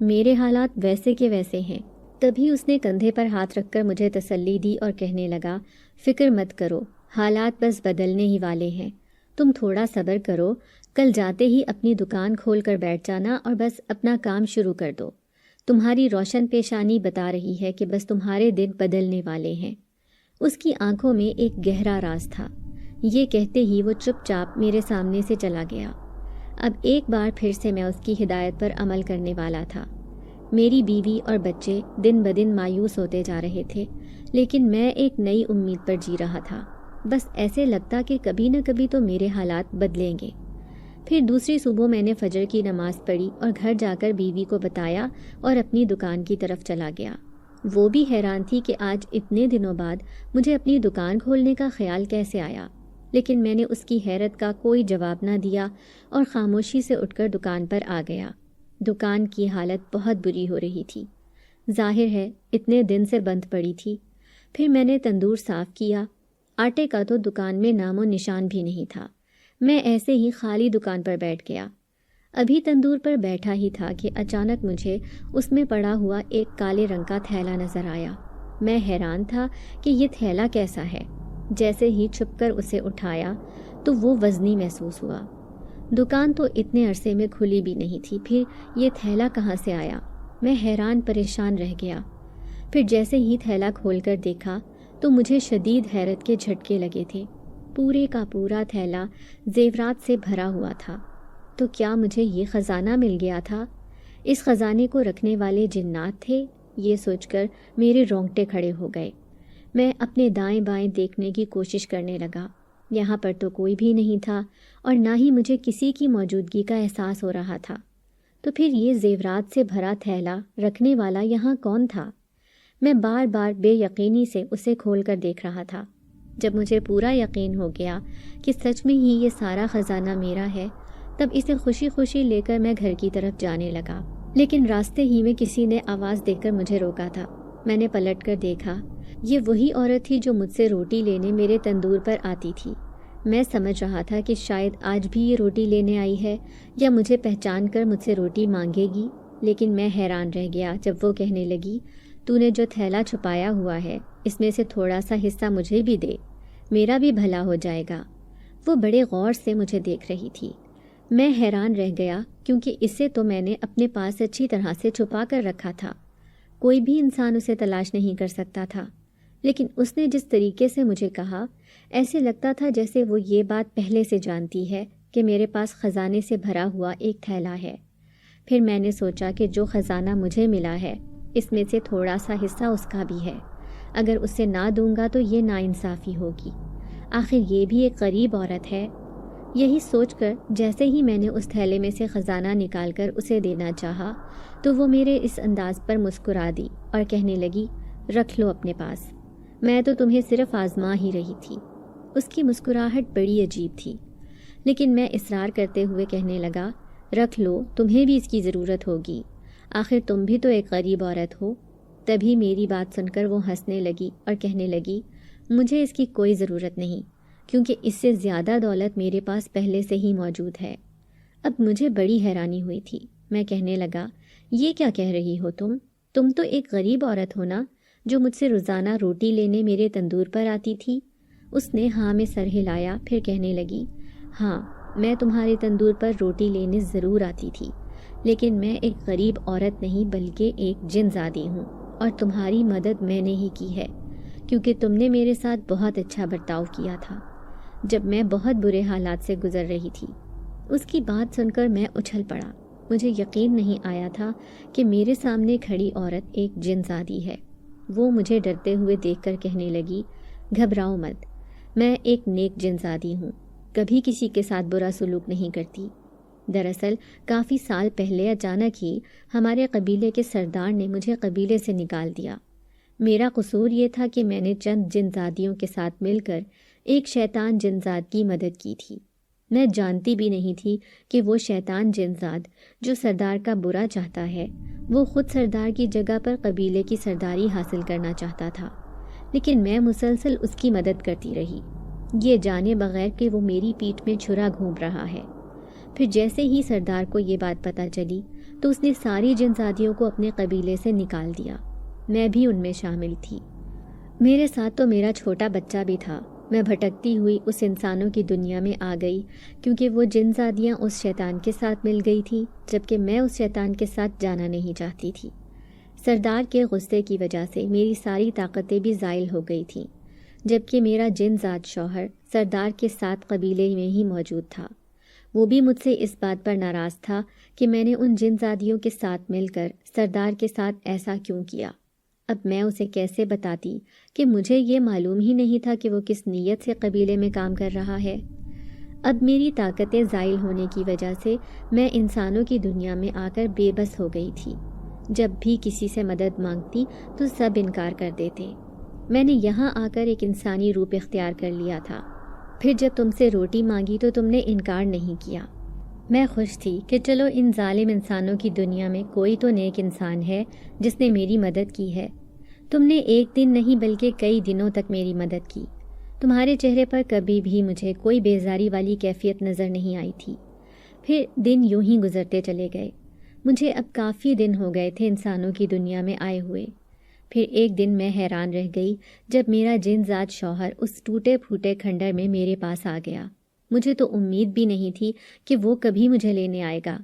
میرے حالات ویسے کے ویسے ہیں۔ تبھی اس نے کندھے پر ہاتھ رکھ کر مجھے تسلی دی اور کہنے لگا، فکر مت کرو، حالات بس بدلنے ہی والے ہیں، تم تھوڑا صبر کرو، کل جاتے ہی اپنی دکان کھول کر بیٹھ جانا اور بس اپنا کام شروع کر دو۔ تمہاری روشن پیشانی بتا رہی ہے کہ بس تمہارے دن بدلنے والے ہیں۔ اس کی آنکھوں میں ایک گہرا راز تھا۔ یہ کہتے ہی وہ چپ چاپ میرے سامنے سے چلا گیا۔ اب ایک بار پھر سے میں اس کی ہدایت پر عمل کرنے والا تھا۔ میری بیوی اور بچے دن بدن مایوس ہوتے جا رہے تھے، لیکن میں ایک نئی امید پر جی رہا تھا۔ بس ایسے لگتا کہ کبھی نہ کبھی تو میرے حالات بدلیں گے۔ پھر دوسری صبح میں نے فجر کی نماز پڑھی اور گھر جا کر بیوی کو بتایا اور اپنی دکان کی طرف چلا گیا۔ وہ بھی حیران تھی کہ آج اتنے دنوں بعد مجھے اپنی دکان کھولنے کا خیال کیسے آیا، لیکن میں نے اس کی حیرت کا کوئی جواب نہ دیا اور خاموشی سے اٹھ کر دکان پر آ گیا۔ دکان کی حالت بہت بری ہو رہی تھی، ظاہر ہے اتنے دن سے بند پڑی تھی۔ پھر میں نے تندور صاف کیا۔ آٹے کا تو دکان میں نام و نشان بھی نہیں تھا۔ میں ایسے ہی خالی دکان پر بیٹھ گیا۔ ابھی تندور پر بیٹھا ہی تھا کہ اچانک مجھے اس میں پڑا ہوا ایک کالے رنگ کا تھیلا نظر آیا۔ میں حیران تھا کہ یہ تھیلا کیسا ہے۔ جیسے ہی چھپ کر اسے اٹھایا تو وہ وزنی محسوس ہوا۔ دکان تو اتنے عرصے میں کھلی بھی نہیں تھی، پھر یہ تھیلا کہاں سے آیا؟ میں حیران پریشان رہ گیا۔ پھر جیسے ہی تھیلا کھول کر دیکھا تو مجھے شدید حیرت کے جھٹکے لگے تھے۔ پورے کا پورا تھیلا زیورات سے بھرا ہوا تھا۔ تو کیا مجھے یہ خزانہ مل گیا تھا؟ اس خزانے کو رکھنے والے جنات تھے؟ یہ سوچ کر میرے رونگٹے کھڑے ہو گئے۔ میں اپنے دائیں بائیں دیکھنے کی کوشش کرنے لگا۔ یہاں پر تو کوئی بھی نہیں تھا اور نہ ہی مجھے کسی کی موجودگی کا احساس ہو رہا تھا۔ تو پھر یہ زیورات سے بھرا تھیلا رکھنے والا یہاں کون تھا؟ میں بار بار بے یقینی سے اسے کھول کر دیکھ رہا تھا۔ جب مجھے پورا یقین ہو گیا کہ سچ میں ہی یہ سارا خزانہ میرا ہے، تب اسے خوشی خوشی لے کر میں گھر کی طرف جانے لگا۔ لیکن راستے ہی میں کسی نے آواز دے کر مجھے روکا تھا۔ میں نے پلٹ کر دیکھا، یہ وہی عورت تھی جو مجھ سے روٹی لینے میرے تندور پر آتی تھی۔ میں سمجھ رہا تھا کہ شاید آج بھی یہ روٹی لینے آئی ہے یا مجھے پہچان کر مجھ سے روٹی مانگے گی، لیکن میں حیران رہ گیا جب وہ کہنے لگی، تو نے جو تھیلا چھپایا ہوا ہے اس میں سے تھوڑا سا حصہ مجھے بھی دے، میرا بھی بھلا ہو جائے گا۔ وہ بڑے غور سے مجھے دیکھ رہی تھی۔ میں حیران رہ گیا کیونکہ اسے تو میں نے اپنے پاس اچھی طرح سے چھپا کر رکھا تھا، کوئی بھی انسان اسے تلاش نہیں کر سکتا تھا، لیکن اس نے جس طریقے سے مجھے کہا ایسے لگتا تھا جیسے وہ یہ بات پہلے سے جانتی ہے کہ میرے پاس خزانے سے بھرا ہوا ایک تھیلا ہے۔ پھر میں نے سوچا کہ جو خزانہ مجھے ملا ہے اس میں سے تھوڑا سا حصہ اس کا بھی ہے، اگر اسے نہ دوں گا تو یہ ناانصافی ہوگی، آخر یہ بھی ایک غریب عورت ہے۔ یہی سوچ کر جیسے ہی میں نے اس تھیلے میں سے خزانہ نکال کر اسے دینا چاہا تو وہ میرے اس انداز پر مسکرا دی اور کہنے لگی، رکھ لو اپنے پاس، میں تو تمہیں صرف آزما ہی رہی تھی۔ اس کی مسکراہٹ بڑی عجیب تھی، لیکن میں اصرار کرتے ہوئے کہنے لگا، رکھ لو، تمہیں بھی اس کی ضرورت ہوگی، آخر تم بھی تو ایک غریب عورت ہو۔ تبھی میری بات سن کر وہ ہنسنے لگی اور کہنے لگی، مجھے اس کی کوئی ضرورت نہیں، کیونکہ اس سے زیادہ دولت میرے پاس پہلے سے ہی موجود ہے۔ اب مجھے بڑی حیرانی ہوئی تھی۔ میں کہنے لگا، یہ کیا کہہ رہی ہو تم تو ایک غریب عورت ہو نا، جو مجھ سے روزانہ روٹی لینے میرے تندور پر آتی تھی۔ اس نے ہاں میں سر ہلایا، پھر کہنے لگی، ہاں میں تمہارے تندور پر روٹی لینے ضرور آتی تھی، لیکن میں ایک غریب عورت نہیں بلکہ ایک جن زادی ہوں، اور تمہاری مدد میں نے ہی کی ہے، کیونکہ تم نے میرے ساتھ بہت اچھا برتاؤ کیا تھا جب میں بہت برے حالات سے گزر رہی تھی۔ اس کی بات سن کر میں اچھل پڑا۔ مجھے یقین نہیں آیا تھا کہ میرے سامنے کھڑی عورت ایک جن زادی ہے۔ وہ مجھے ڈرتے ہوئے دیکھ کر کہنے لگی، گھبراؤ مت، میں ایک نیک جن زادی ہوں، کبھی کسی کے ساتھ برا سلوک نہیں کرتی۔ دراصل کافی سال پہلے اچانک ہی ہمارے قبیلے کے سردار نے مجھے قبیلے سے نکال دیا۔ میرا قصور یہ تھا کہ میں نے چند جن زادیوں کے ساتھ مل کر ایک شیطان جن زاد کی مدد کی تھی۔ میں جانتی بھی نہیں تھی کہ وہ شیطان جن زاد جو سردار کا برا چاہتا ہے، وہ خود سردار کی جگہ پر قبیلے کی سرداری حاصل کرنا چاہتا تھا، لیکن میں مسلسل اس کی مدد کرتی رہی، یہ جانے بغیر کہ وہ میری پیٹھ میں چھرا گھونپ رہا ہے۔ پھر جیسے ہی سردار کو یہ بات پتہ چلی تو اس نے ساری جن زادیوں کو اپنے قبیلے سے نکال دیا، میں بھی ان میں شامل تھی۔ میرے ساتھ تو میرا چھوٹا بچہ بھی تھا۔ میں بھٹکتی ہوئی اس انسانوں کی دنیا میں آ گئی، کیونکہ وہ جن زادیاں اس شیطان کے ساتھ مل گئی تھی، جبکہ میں اس شیطان کے ساتھ جانا نہیں چاہتی تھی۔ سردار کے غصے کی وجہ سے میری ساری طاقتیں بھی زائل ہو گئی تھیں، جبکہ میرا جن زاد شوہر سردار کے ساتھ قبیلے میں ہی موجود تھا۔ وہ بھی مجھ سے اس بات پر ناراض تھا کہ میں نے ان جن زادیوں کے ساتھ مل کر سردار کے ساتھ ایسا کیوں کیا۔ اب میں اسے کیسے بتاتی کہ مجھے یہ معلوم ہی نہیں تھا کہ وہ کس نیت سے قبیلے میں کام کر رہا ہے۔ اب میری طاقتیں زائل ہونے کی وجہ سے میں انسانوں کی دنیا میں آ کر بے بس ہو گئی تھی۔ جب بھی کسی سے مدد مانگتی تو سب انکار کر دیتے۔ میں نے یہاں آ کر ایک انسانی روپ اختیار کر لیا تھا۔ پھر جب تم سے روٹی مانگی تو تم نے انکار نہیں کیا۔ میں خوش تھی کہ چلو ان ظالم انسانوں کی دنیا میں کوئی تو نیک انسان ہے جس نے میری مدد کی ہے۔ تم نے ایک دن نہیں بلکہ کئی دنوں تک میری مدد کی۔ تمہارے چہرے پر کبھی بھی مجھے کوئی بیزاری والی کیفیت نظر نہیں آئی تھی۔ پھر دن یوں ہی گزرتے چلے گئے۔ مجھے اب کافی دن ہو گئے تھے انسانوں کی دنیا میں آئے ہوئے۔ پھر ایک دن میں حیران رہ گئی جب میرا جن زاد شوہر اس ٹوٹے پھوٹے کھنڈر میں میرے پاس آ گیا۔ مجھے تو امید بھی نہیں تھی کہ وہ کبھی مجھے لینے آئے گا،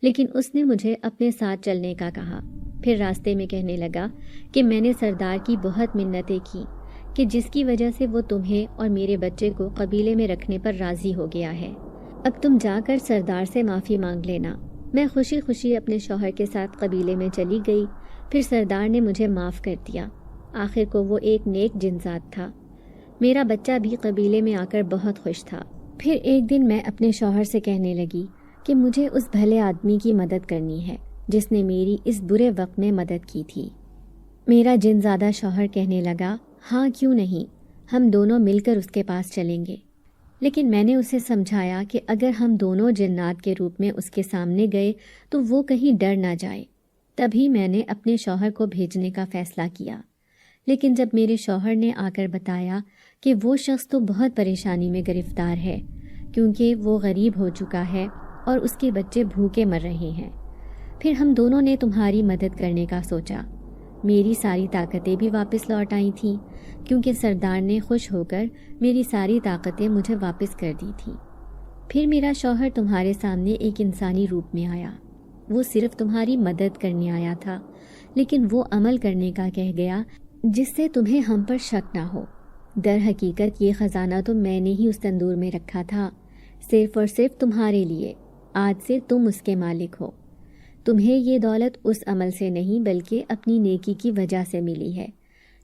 لیکن اس نے مجھے اپنے ساتھ چلنے کا کہا۔ پھر راستے میں کہنے لگا کہ میں نے سردار کی بہت منتیں کی کہ جس کی وجہ سے وہ تمہیں اور میرے بچے کو قبیلے میں رکھنے پر راضی ہو گیا ہے۔ اب تم جا کر سردار سے معافی مانگ لینا۔ میں خوشی خوشی اپنے شوہر کے ساتھ قبیلے میں چلی گئی۔ پھر سردار نے مجھے معاف کر دیا۔ آخر کو وہ ایک نیک جن زاد تھا۔ میرا بچہ بھی قبیلے میں آ کر بہت خوش تھا۔ پھر ایک دن میں اپنے شوہر سے کہنے لگی کہ مجھے اس بھلے آدمی کی مدد کرنی ہے جس نے میری اس برے وقت میں مدد کی تھی۔ میرا جن زادہ شوہر کہنے لگا، ہاں کیوں نہیں، ہم دونوں مل کر اس کے پاس چلیں گے۔ لیکن میں نے اسے سمجھایا کہ اگر ہم دونوں جنات کے روپ میں اس کے سامنے گئے تو وہ کہیں ڈر نہ جائے۔ تبھی میں نے اپنے شوہر کو بھیجنے کا فیصلہ کیا۔ لیکن جب میرے شوہر نے آ کر بتایا کہ وہ شخص تو بہت پریشانی میں گرفتار ہے کیونکہ وہ غریب ہو چکا ہے اور اس کے بچے بھوکے مر رہے ہیں، پھر ہم دونوں نے تمہاری مدد کرنے کا سوچا۔ میری ساری طاقتیں بھی واپس لوٹ آئی تھیں کیونکہ سردار نے خوش ہو کر میری ساری طاقتیں مجھے واپس کر دی تھیں۔ پھر میرا شوہر تمہارے سامنے ایک انسانی روپ میں آیا۔ وہ صرف تمہاری مدد کرنے آیا تھا، لیکن وہ عمل کرنے کا کہہ گیا جس سے تمہیں ہم پر شک نہ ہو۔ در حقیقت یہ خزانہ تو میں نے ہی اس تندور میں رکھا تھا، صرف اور صرف تمہارے لیے۔ آج سے تم اس کے مالک ہو۔ تمہیں یہ دولت اس عمل سے نہیں بلکہ اپنی نیکی کی وجہ سے ملی ہے،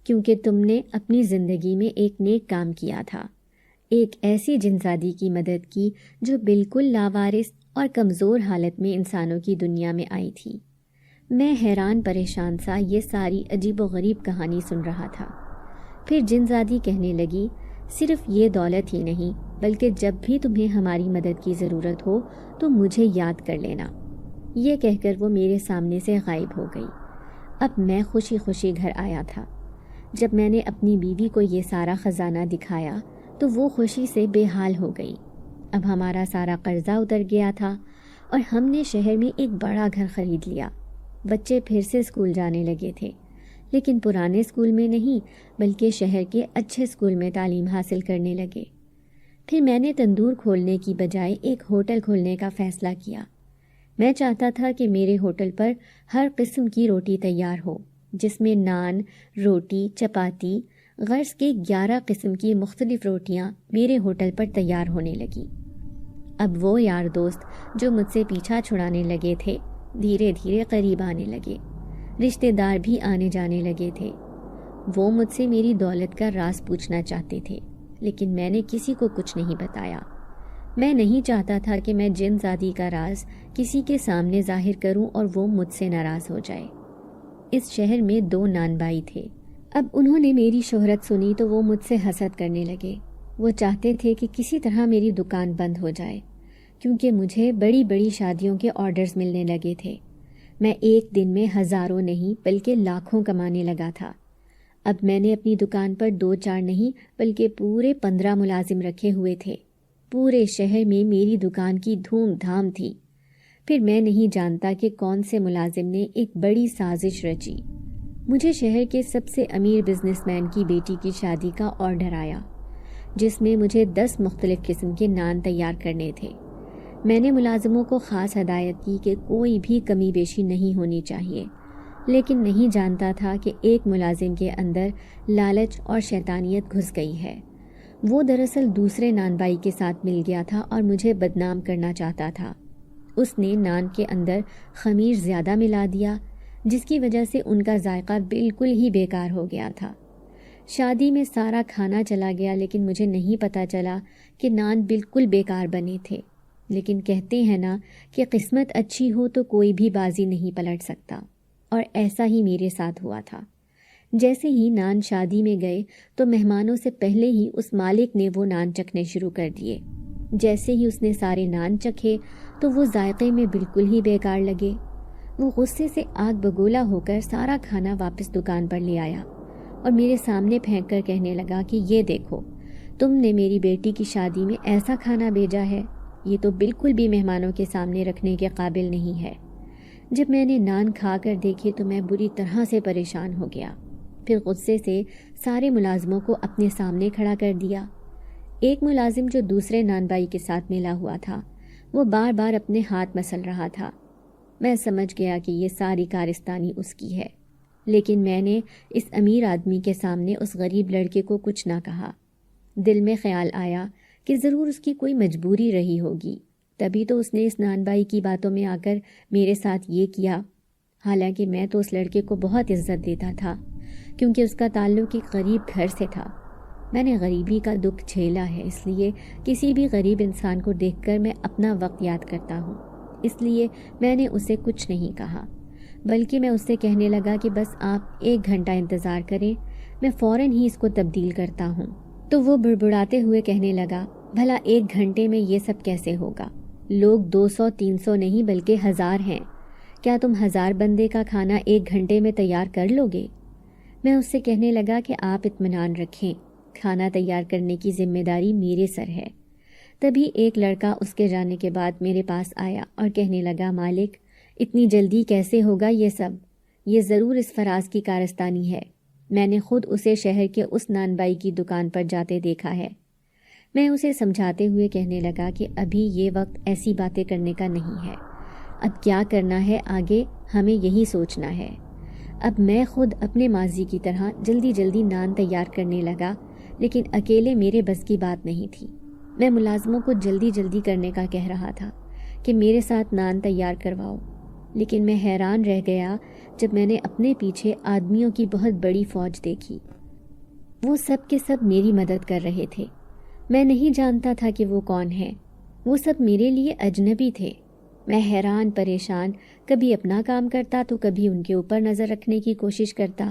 کیونکہ تم نے اپنی زندگی میں ایک نیک کام کیا تھا، ایک ایسی جنزادی کی مدد کی جو بالکل لاوارث اور کمزور حالت میں انسانوں کی دنیا میں آئی تھی۔ میں حیران پریشان سا یہ ساری عجیب و غریب کہانی سن رہا تھا۔ پھر جنزادی کہنے لگی، صرف یہ دولت ہی نہیں بلکہ جب بھی تمہیں ہماری مدد کی ضرورت ہو تو مجھے یاد کر لینا۔ یہ کہہ کر وہ میرے سامنے سے غائب ہو گئی۔ اب میں خوشی خوشی گھر آیا تھا۔ جب میں نے اپنی بیوی کو یہ سارا خزانہ دکھایا تو وہ خوشی سے بے حال ہو گئی۔ اب ہمارا سارا قرضہ اتر گیا تھا اور ہم نے شہر میں ایک بڑا گھر خرید لیا۔ بچے پھر سے اسکول جانے لگے تھے، لیکن پرانے اسکول میں نہیں بلکہ شہر کے اچھے اسکول میں تعلیم حاصل کرنے لگے۔ پھر میں نے تندور کھولنے کی بجائے ایک ہوٹل کھولنے کا فیصلہ کیا۔ میں چاہتا تھا کہ میرے ہوٹل پر ہر قسم کی روٹی تیار ہو، جس میں نان، روٹی، چپاتی، غرض کے 11 قسم کی مختلف روٹیاں میرے ہوٹل پر تیار ہونے لگیں۔ اب وہ یار دوست جو مجھ سے پیچھا چھڑانے لگے تھے دھیرے دھیرے قریب آنے لگے، رشتہ دار بھی آنے جانے لگے تھے۔ وہ مجھ سے میری دولت کا راز پوچھنا چاہتے تھے، لیکن میں نے کسی کو کچھ نہیں بتایا۔ میں نہیں چاہتا تھا کہ میں جن زادی کا راز کسی کے سامنے ظاہر کروں اور وہ مجھ سے ناراض ہو جائے۔ اس شہر میں 2 نان بھائی تھے۔ اب انہوں نے میری شہرت سنی تو وہ مجھ سے حسد کرنے لگے۔ وہ چاہتے تھے کہ کسی طرح میری دکان بند ہو جائے، کیونکہ مجھے بڑی بڑی شادیوں کے آرڈرز ملنے لگے تھے۔ میں ایک دن میں ہزاروں نہیں بلکہ لاکھوں کمانے لگا تھا۔ اب میں نے اپنی دکان پر 2-4 نہیں بلکہ پورے 15 ملازم رکھے ہوئے تھے۔ پورے شہر میں میری دکان کی دھوم دھام تھی۔ پھر میں نہیں جانتا کہ کون سے ملازم نے ایک بڑی سازش رچی۔ مجھے شہر کے سب سے امیر بزنس مین کی بیٹی کی شادی کا آرڈر آیا، جس میں مجھے 10 مختلف قسم کے نان تیار کرنے تھے۔ میں نے ملازموں کو خاص ہدایت کی کہ کوئی بھی کمی بیشی نہیں ہونی چاہیے، لیکن نہیں جانتا تھا کہ ایک ملازم کے اندر لالچ اور شیطانیت گھس گئی ہے۔ وہ دراصل دوسرے نان بائی کے ساتھ مل گیا تھا اور مجھے بدنام کرنا چاہتا تھا۔ اس نے نان کے اندر خمیر زیادہ ملا دیا، جس کی وجہ سے ان کا ذائقہ بالکل ہی بیکار ہو گیا تھا۔ شادی میں سارا کھانا چلا گیا، لیکن مجھے نہیں پتہ چلا کہ نان بالکل بیکار بنے تھے۔ لیکن کہتے ہیں نا کہ قسمت اچھی ہو تو کوئی بھی بازی نہیں پلٹ سکتا، اور ایسا ہی میرے ساتھ ہوا تھا۔ جیسے ہی نان شادی میں گئے تو مہمانوں سے پہلے ہی اس مالک نے وہ نان چکھنے شروع کر دیے۔ جیسے ہی اس نے سارے نان چکھے تو وہ ذائقے میں بالکل ہی بیکار لگے۔ وہ غصے سے آگ بگولا ہو کر سارا کھانا واپس دکان پر لے آیا اور میرے سامنے پھینک کر کہنے لگا کہ یہ دیکھو، تم نے میری بیٹی کی شادی میں ایسا کھانا بھیجا ہے، یہ تو بالکل بھی مہمانوں کے سامنے رکھنے کے قابل نہیں ہے۔ جب میں نے نان کھا کر دیکھے تو میں بری طرح سے پریشان ہو گیا۔ پھر غصے سے سارے ملازموں کو اپنے سامنے کھڑا کر دیا۔ ایک ملازم جو دوسرے نان بائی کے ساتھ ملا ہوا تھا، وہ بار بار اپنے ہاتھ مسل رہا تھا۔ میں سمجھ گیا کہ یہ ساری کارستانی اس کی ہے، لیکن میں نے اس امیر آدمی کے سامنے اس غریب لڑکے کو کچھ نہ کہا۔ دل میں خیال آیا کہ ضرور اس کی کوئی مجبوری رہی ہوگی، تبھی تو اس نے اس نان بائی کی باتوں میں آ کر میرے ساتھ یہ کیا۔ حالانکہ میں تو اس لڑکے کو بہت عزت دیتا تھا، کیونکہ اس کا تعلق ایک غریب گھر سے تھا۔ میں نے غریبی کا دکھ جھیلا ہے، اس لیے کسی بھی غریب انسان کو دیکھ کر میں اپنا وقت یاد کرتا ہوں۔ اس لیے میں نے اسے کچھ نہیں کہا، بلکہ میں اس سے کہنے لگا کہ بس آپ 1 گھنٹہ انتظار کریں، میں فوراً ہی اس کو تبدیل کرتا ہوں۔ تو وہ بڑبڑاتے ہوئے کہنے لگا، بھلا 1 گھنٹے میں یہ سب کیسے ہوگا؟ لوگ 200-300 نہیں بلکہ 1000 ہیں. کیا تم 1000 بندے کا کھانا 1 گھنٹے میں تیار کر لو گے؟ میں اس سے کہنے لگا کہ آپ اطمینان رکھیں، کھانا تیار کرنے کی ذمہ داری میرے سر ہے. تبھی ایک لڑکا اس کے جانے کے بعد میرے پاس آیا اور کہنے لگا، مالک اتنی جلدی کیسے ہوگا یہ سب؟ یہ ضرور اس فراز کی کارستانی ہے. میں نے خود اسے شہر کے اس نان بائی کی دکان پر جاتے دیکھا ہے. میں اسے سمجھاتے ہوئے کہنے لگا کہ ابھی یہ وقت ایسی باتیں کرنے کا نہیں ہے. اب کیا کرنا ہے آگے ہمیں یہی سوچنا ہے. اب میں خود اپنے ماضی کی طرح جلدی جلدی نان تیار کرنے لگا، لیکن اکیلے میرے بس کی بات نہیں تھی. میں ملازموں کو جلدی جلدی کرنے کا کہہ رہا تھا کہ میرے ساتھ نان تیار کرواؤ، لیکن میں حیران رہ گیا جب میں نے اپنے پیچھے آدمیوں کی بہت بڑی فوج دیکھی. وہ سب کے سب میری مدد کر رہے تھے. میں نہیں جانتا تھا کہ وہ کون ہیں. وہ سب میرے لیے اجنبی تھے. میں حیران پریشان کبھی اپنا کام کرتا تو کبھی ان کے اوپر نظر رکھنے کی کوشش کرتا.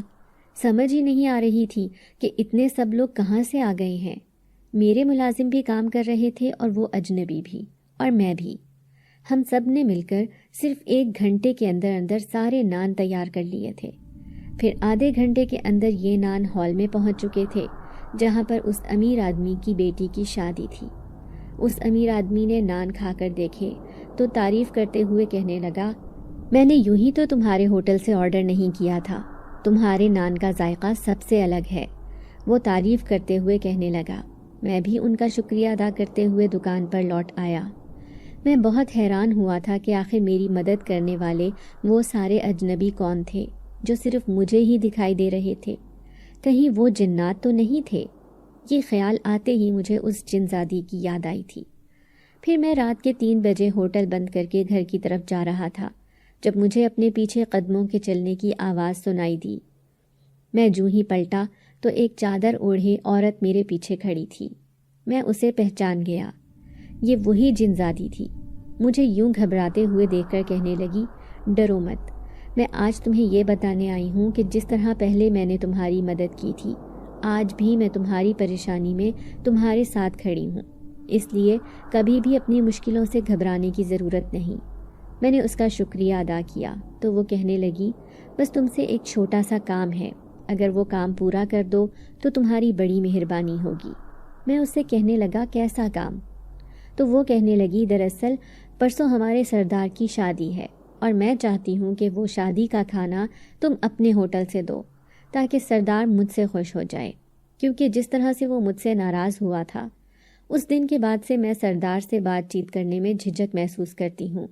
سمجھ ہی نہیں آ رہی تھی کہ اتنے سب لوگ کہاں سے آ گئے ہیں. میرے ملازم بھی کام کر رہے تھے اور وہ اجنبی بھی، اور میں بھی. ہم سب نے مل کر صرف 1 گھنٹے کے اندر اندر سارے نان تیار کر لیے تھے. پھر آدھے گھنٹے کے اندر یہ نان ہال میں پہنچ چکے تھے جہاں پر اس امیر آدمی کی بیٹی کی شادی تھی. اس امیر آدمی نے نان کھا کر دیکھے تو تعریف کرتے ہوئے کہنے لگا، میں نے یوں ہی تو تمہارے ہوٹل سے آرڈر نہیں کیا تھا، تمہارے نان کا ذائقہ سب سے الگ ہے. وہ تعریف کرتے ہوئے کہنے لگا. میں بھی ان کا شکریہ ادا کرتے ہوئے دکان پر لوٹ آیا. میں بہت حیران ہوا تھا کہ آخر میری مدد کرنے والے وہ سارے اجنبی کون تھے جو صرف مجھے ہی دکھائی دے رہے تھے. کہیں وہ جنات تو نہیں تھے؟ یہ خیال آتے ہی مجھے اس جنزادی کی یاد آئی تھی. پھر میں رات کے 3 بجے ہوٹل بند کر کے گھر کی طرف جا رہا تھا جب مجھے اپنے پیچھے قدموں کے چلنے کی آواز سنائی دی. میں جوں ہی پلٹا تو ایک چادر اوڑھے عورت میرے پیچھے کھڑی تھی. میں اسے پہچان گیا. یہ وہی جنزادی تھی. مجھے یوں گھبراتے ہوئے دیکھ کر کہنے لگی، ڈرو مت، میں آج تمہیں یہ بتانے آئی ہوں کہ جس طرح پہلے میں نے تمہاری مدد کی تھی، آج بھی میں تمہاری پریشانی میں تمہارے ساتھ کھڑی ہوں. اس لیے کبھی بھی اپنی مشکلوں سے گھبرانے کی ضرورت نہیں. میں نے اس کا شکریہ ادا کیا تو وہ کہنے لگی، بس تم سے ایک چھوٹا سا کام ہے، اگر وہ کام پورا کر دو تو تمہاری بڑی مہربانی ہوگی. میں اس سے کہنے لگا، کیسا کام؟ تو وہ کہنے لگی، دراصل پرسوں ہمارے سردار کی شادی ہے اور میں چاہتی ہوں کہ وہ شادی کا کھانا تم اپنے ہوٹل سے دو تاکہ سردار مجھ سے خوش ہو جائے، کیونکہ جس طرح سے وہ مجھ سے ناراض ہوا تھا اس دن کے بعد سے میں سردار سے بات چیت کرنے میں جھجک محسوس کرتی ہوں.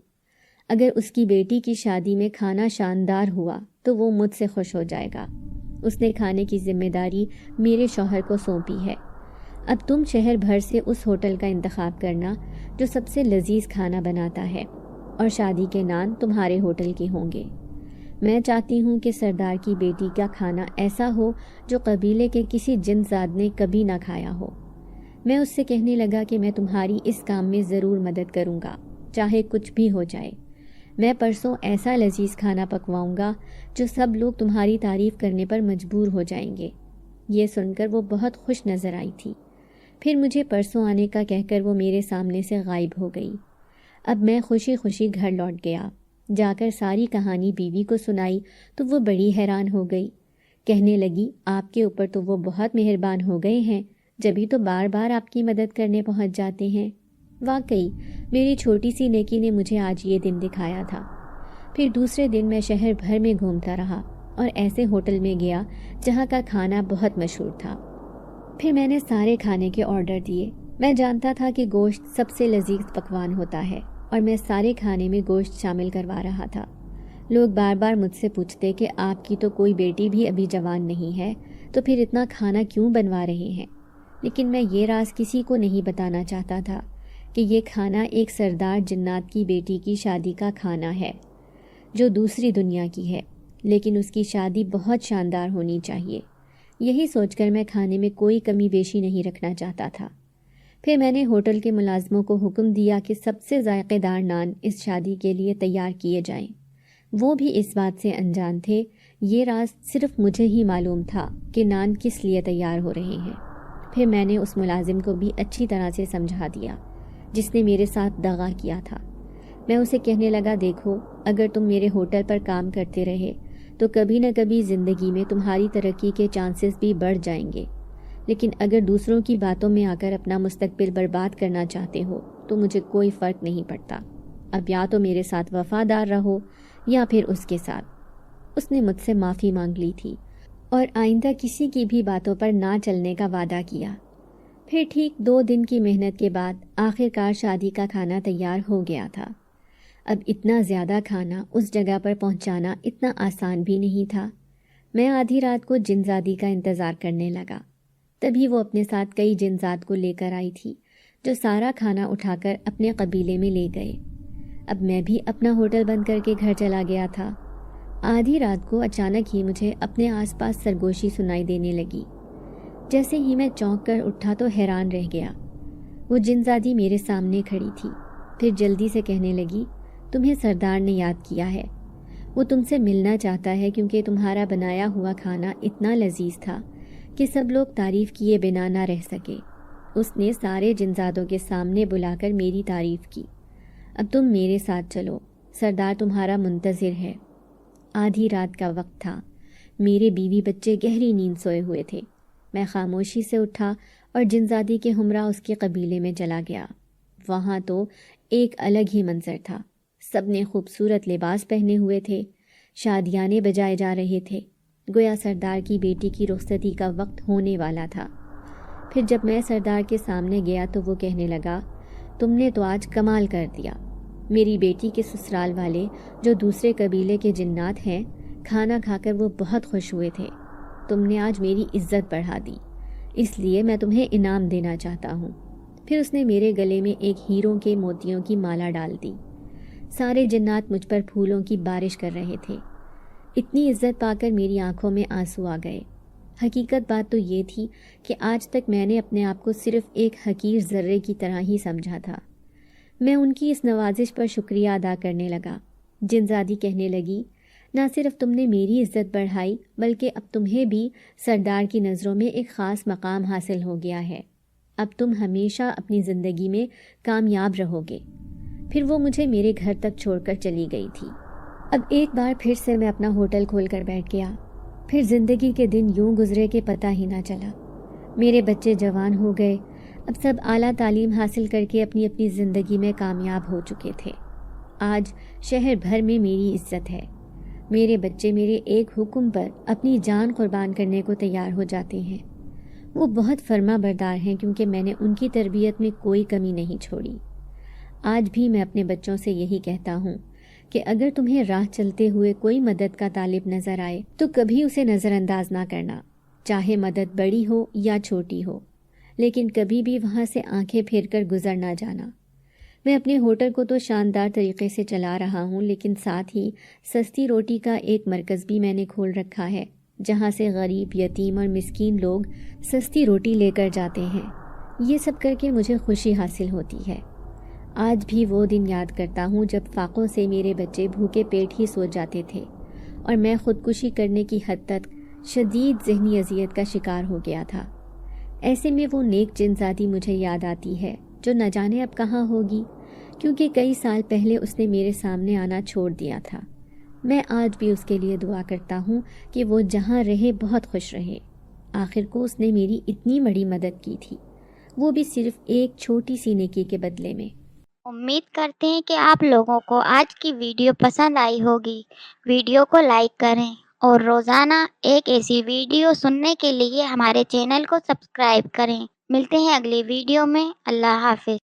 اگر اس کی بیٹی کی شادی میں کھانا شاندار ہوا تو وہ مجھ سے خوش ہو جائے گا. اس نے کھانے کی ذمہ داری میرے شوہر کو سونپی ہے. اب تم شہر بھر سے اس ہوٹل کا انتخاب کرنا جو سب سے لذیذ کھانا بناتا ہے، اور شادی کے نان تمہارے ہوٹل کے ہوں گے. میں چاہتی ہوں کہ سردار کی بیٹی کا کھانا ایسا ہو جو قبیلے کے کسی جنزاد نے کبھی نہ کھایا ہو. میں اس سے کہنے لگا کہ میں تمہاری اس کام میں ضرور مدد کروں گا، چاہے کچھ بھی ہو جائے. میں پرسوں ایسا لذیذ کھانا پکواؤں گا جو سب لوگ تمہاری تعریف کرنے پر مجبور ہو جائیں گے. یہ سن کر وہ بہت خوش نظر آئی تھی. پھر مجھے پرسوں آنے کا کہہ کر وہ میرے سامنے سے غائب ہو گئی. اب میں خوشی خوشی گھر لوٹ گیا. جا کر ساری کہانی بیوی کو سنائی تو وہ بڑی حیران ہو گئی. کہنے لگی، آپ کے اوپر تو وہ بہت مہربان ہو گئے ہیں، جبھی تو بار بار آپ کی مدد کرنے پہنچ جاتے ہیں. واقعی میری چھوٹی سی نیکی نے مجھے آج یہ دن دکھایا تھا. پھر دوسرے دن میں شہر بھر میں گھومتا رہا اور ایسے ہوٹل میں گیا جہاں کا کھانا بہت مشہور تھا. پھر میں نے سارے کھانے کے آرڈر دیے. میں جانتا تھا کہ گوشت سب سے لذیذ پکوان ہوتا ہے اور میں سارے کھانے میں گوشت شامل کروا رہا تھا. لوگ بار بار مجھ سے پوچھتے کہ آپ کی تو کوئی بیٹی بھی ابھی جوان نہیں ہے تو پھر اتنا کھانا کیوں بنوا رہے ہیں. لیکن میں یہ راز کسی کو نہیں بتانا چاہتا تھا کہ یہ کھانا ایک سردار جنات کی بیٹی کی شادی کا کھانا ہے جو دوسری دنیا کی ہے، لیکن اس کی شادی بہت شاندار ہونی چاہیے. یہی سوچ کر میں کھانے میں کوئی کمی بیشی نہیں رکھنا چاہتا تھا. پھر میں نے ہوٹل کے ملازموں کو حکم دیا کہ سب سے ذائقے دار نان اس شادی کے لیے تیار کیے جائیں. وہ بھی اس بات سے انجان تھے. یہ راز صرف مجھے ہی معلوم تھا کہ نان کس لیے تیار ہو رہے ہیں. پھر میں نے اس ملازم کو بھی اچھی طرح سے سمجھا دیا جس نے میرے ساتھ دغا کیا تھا۔ میں اسے کہنے لگا، دیکھو، اگر تم میرے ہوٹل پر کام کرتے رہے تو کبھی نہ کبھی زندگی میں تمہاری ترقی کے چانسز بھی بڑھ جائیں گے، لیکن اگر دوسروں کی باتوں میں آ کر اپنا مستقبل برباد کرنا چاہتے ہو تو مجھے کوئی فرق نہیں پڑتا۔ اب یا تو میرے ساتھ وفادار رہو یا پھر اس کے ساتھ۔ اس نے مجھ سے معافی مانگ لی تھی اور آئندہ کسی کی بھی باتوں پر نہ چلنے کا وعدہ کیا۔ پھر ٹھیک 2 دن کی محنت کے بعد آخر کار شادی کا کھانا تیار ہو گیا تھا۔ اب اتنا زیادہ کھانا اس جگہ پر پہنچانا اتنا آسان بھی نہیں تھا۔ میں آدھی رات کو جنزادی کا انتظار کرنے لگا۔ تبھی وہ اپنے ساتھ کئی جنزاد کو لے کر آئی تھی جو سارا کھانا اٹھا کر اپنے قبیلے میں لے گئے۔ اب میں بھی اپنا ہوٹل بند کر کے گھر چلا گیا تھا۔ آدھی رات کو اچانک ہی مجھے اپنے آس پاس سرگوشی سنائی دینے لگی۔ جیسے ہی میں چونک کر اٹھا تو حیران رہ گیا۔ وہ جنزادی میرے سامنے کھڑی تھی۔ پھر جلدی سے کہنے لگی، تمہیں سردار نے یاد کیا ہے، وہ تم سے ملنا چاہتا ہے کیونکہ تمہارا بنایا ہوا کھانا اتنا لذیذ تھا کہ سب لوگ تعریف کیے بنا نہ رہ سکے۔ اس نے سارے جنزادوں کے سامنے بلا کر میری تعریف کی۔ اب تم میرے ساتھ چلو، سردار تمہارا منتظر ہے۔ آدھی رات کا وقت تھا، میرے بیوی بچے گہری نیند سوئے ہوئے تھے۔ میں خاموشی سے اٹھا اور جنزادی کے ہمراہ اس کے قبیلے میں چلا گیا۔ وہاں تو ایک الگ ہی منظر تھا۔ سب نے خوبصورت لباس پہنے ہوئے تھے، شادیانے بجائے جا رہے تھے، گویا سردار کی بیٹی کی رخصتی کا وقت ہونے والا تھا۔ پھر جب میں سردار کے سامنے گیا تو وہ کہنے لگا، تم نے تو آج کمال کر دیا۔ میری بیٹی کے سسرال والے جو دوسرے قبیلے کے جنات ہیں، کھانا کھا کر وہ بہت خوش ہوئے تھے۔ تم نے آج میری عزت بڑھا دی، اس لیے میں تمہیں انعام دینا چاہتا ہوں۔ پھر اس نے میرے گلے میں ایک ہیروں کے موتیوں کی مالا ڈال دی۔ سارے جنات مجھ پر پھولوں کی بارش کر رہے تھے۔ اتنی عزت پا کر میری آنکھوں میں آنسو آ گئے۔ حقیقت بات تو یہ تھی کہ آج تک میں نے اپنے آپ کو صرف ایک حقیر ذرے کی طرح ہی سمجھا تھا۔ میں ان کی اس نوازش پر شکریہ ادا کرنے لگا۔ جنزادی کہنے لگی، نہ صرف تم نے میری عزت بڑھائی بلکہ اب تمہیں بھی سردار کی نظروں میں ایک خاص مقام حاصل ہو گیا ہے۔ اب تم ہمیشہ اپنی زندگی میں کامیاب رہو گے۔ پھر وہ مجھے میرے گھر تک چھوڑ کر چلی گئی تھی۔ اب ایک بار پھر سے میں اپنا ہوٹل کھول کر بیٹھ گیا۔ پھر زندگی کے دن یوں گزرے کہ پتہ ہی نہ چلا۔ میرے بچے جوان ہو گئے، اب سب اعلیٰ تعلیم حاصل کر کے اپنی اپنی زندگی میں کامیاب ہو چکے تھے۔ آج شہر بھر میں میری عزت ہے۔ میرے بچے میرے ایک حکم پر اپنی جان قربان کرنے کو تیار ہو جاتے ہیں۔ وہ بہت فرما بردار ہیں کیونکہ میں نے ان کی تربیت میں کوئی کمی نہیں چھوڑی۔ آج بھی میں اپنے بچوں سے یہی کہتا ہوں کہ اگر تمہیں راہ چلتے ہوئے کوئی مدد کا طالب نظر آئے تو کبھی اسے نظر انداز نہ کرنا، چاہے مدد بڑی ہو یا چھوٹی ہو، لیکن کبھی بھی وہاں سے آنکھیں پھیر کر گزر نہ جانا۔ میں اپنے ہوٹل کو تو شاندار طریقے سے چلا رہا ہوں، لیکن ساتھ ہی سستی روٹی کا ایک مرکز بھی میں نے کھول رکھا ہے جہاں سے غریب، یتیم اور مسکین لوگ سستی روٹی لے کر جاتے ہیں۔ یہ سب کر کے مجھے خوشی حاصل ہوتی ہے۔ آج بھی وہ دن یاد کرتا ہوں جب فاقوں سے میرے بچے بھوکے پیٹ ہی سو جاتے تھے اور میں خودکشی کرنے کی حد تک شدید ذہنی اذیت کا شکار ہو گیا تھا۔ ایسے میں وہ نیک جنزادی مجھے یاد آتی ہے جو نہ جانے اب کہاں ہوگی، کیونکہ کئی سال پہلے اس نے میرے سامنے آنا چھوڑ دیا تھا۔ میں آج بھی اس کے لیے دعا کرتا ہوں کہ وہ جہاں رہے بہت خوش رہے۔ آخر کو اس نے میری اتنی بڑی مدد کی تھی، وہ بھی صرف ایک چھوٹی سی نیکی کے بدلے میں۔ امید کرتے ہیں کہ آپ لوگوں کو آج کی ویڈیو پسند آئی ہوگی۔ ویڈیو کو لائک کریں اور روزانہ ایک ایسی ویڈیو سننے کے لیے ہمارے چینل کو سبسکرائب کریں۔ ملتے ہیں اگلی ویڈیو میں۔ اللہ حافظ۔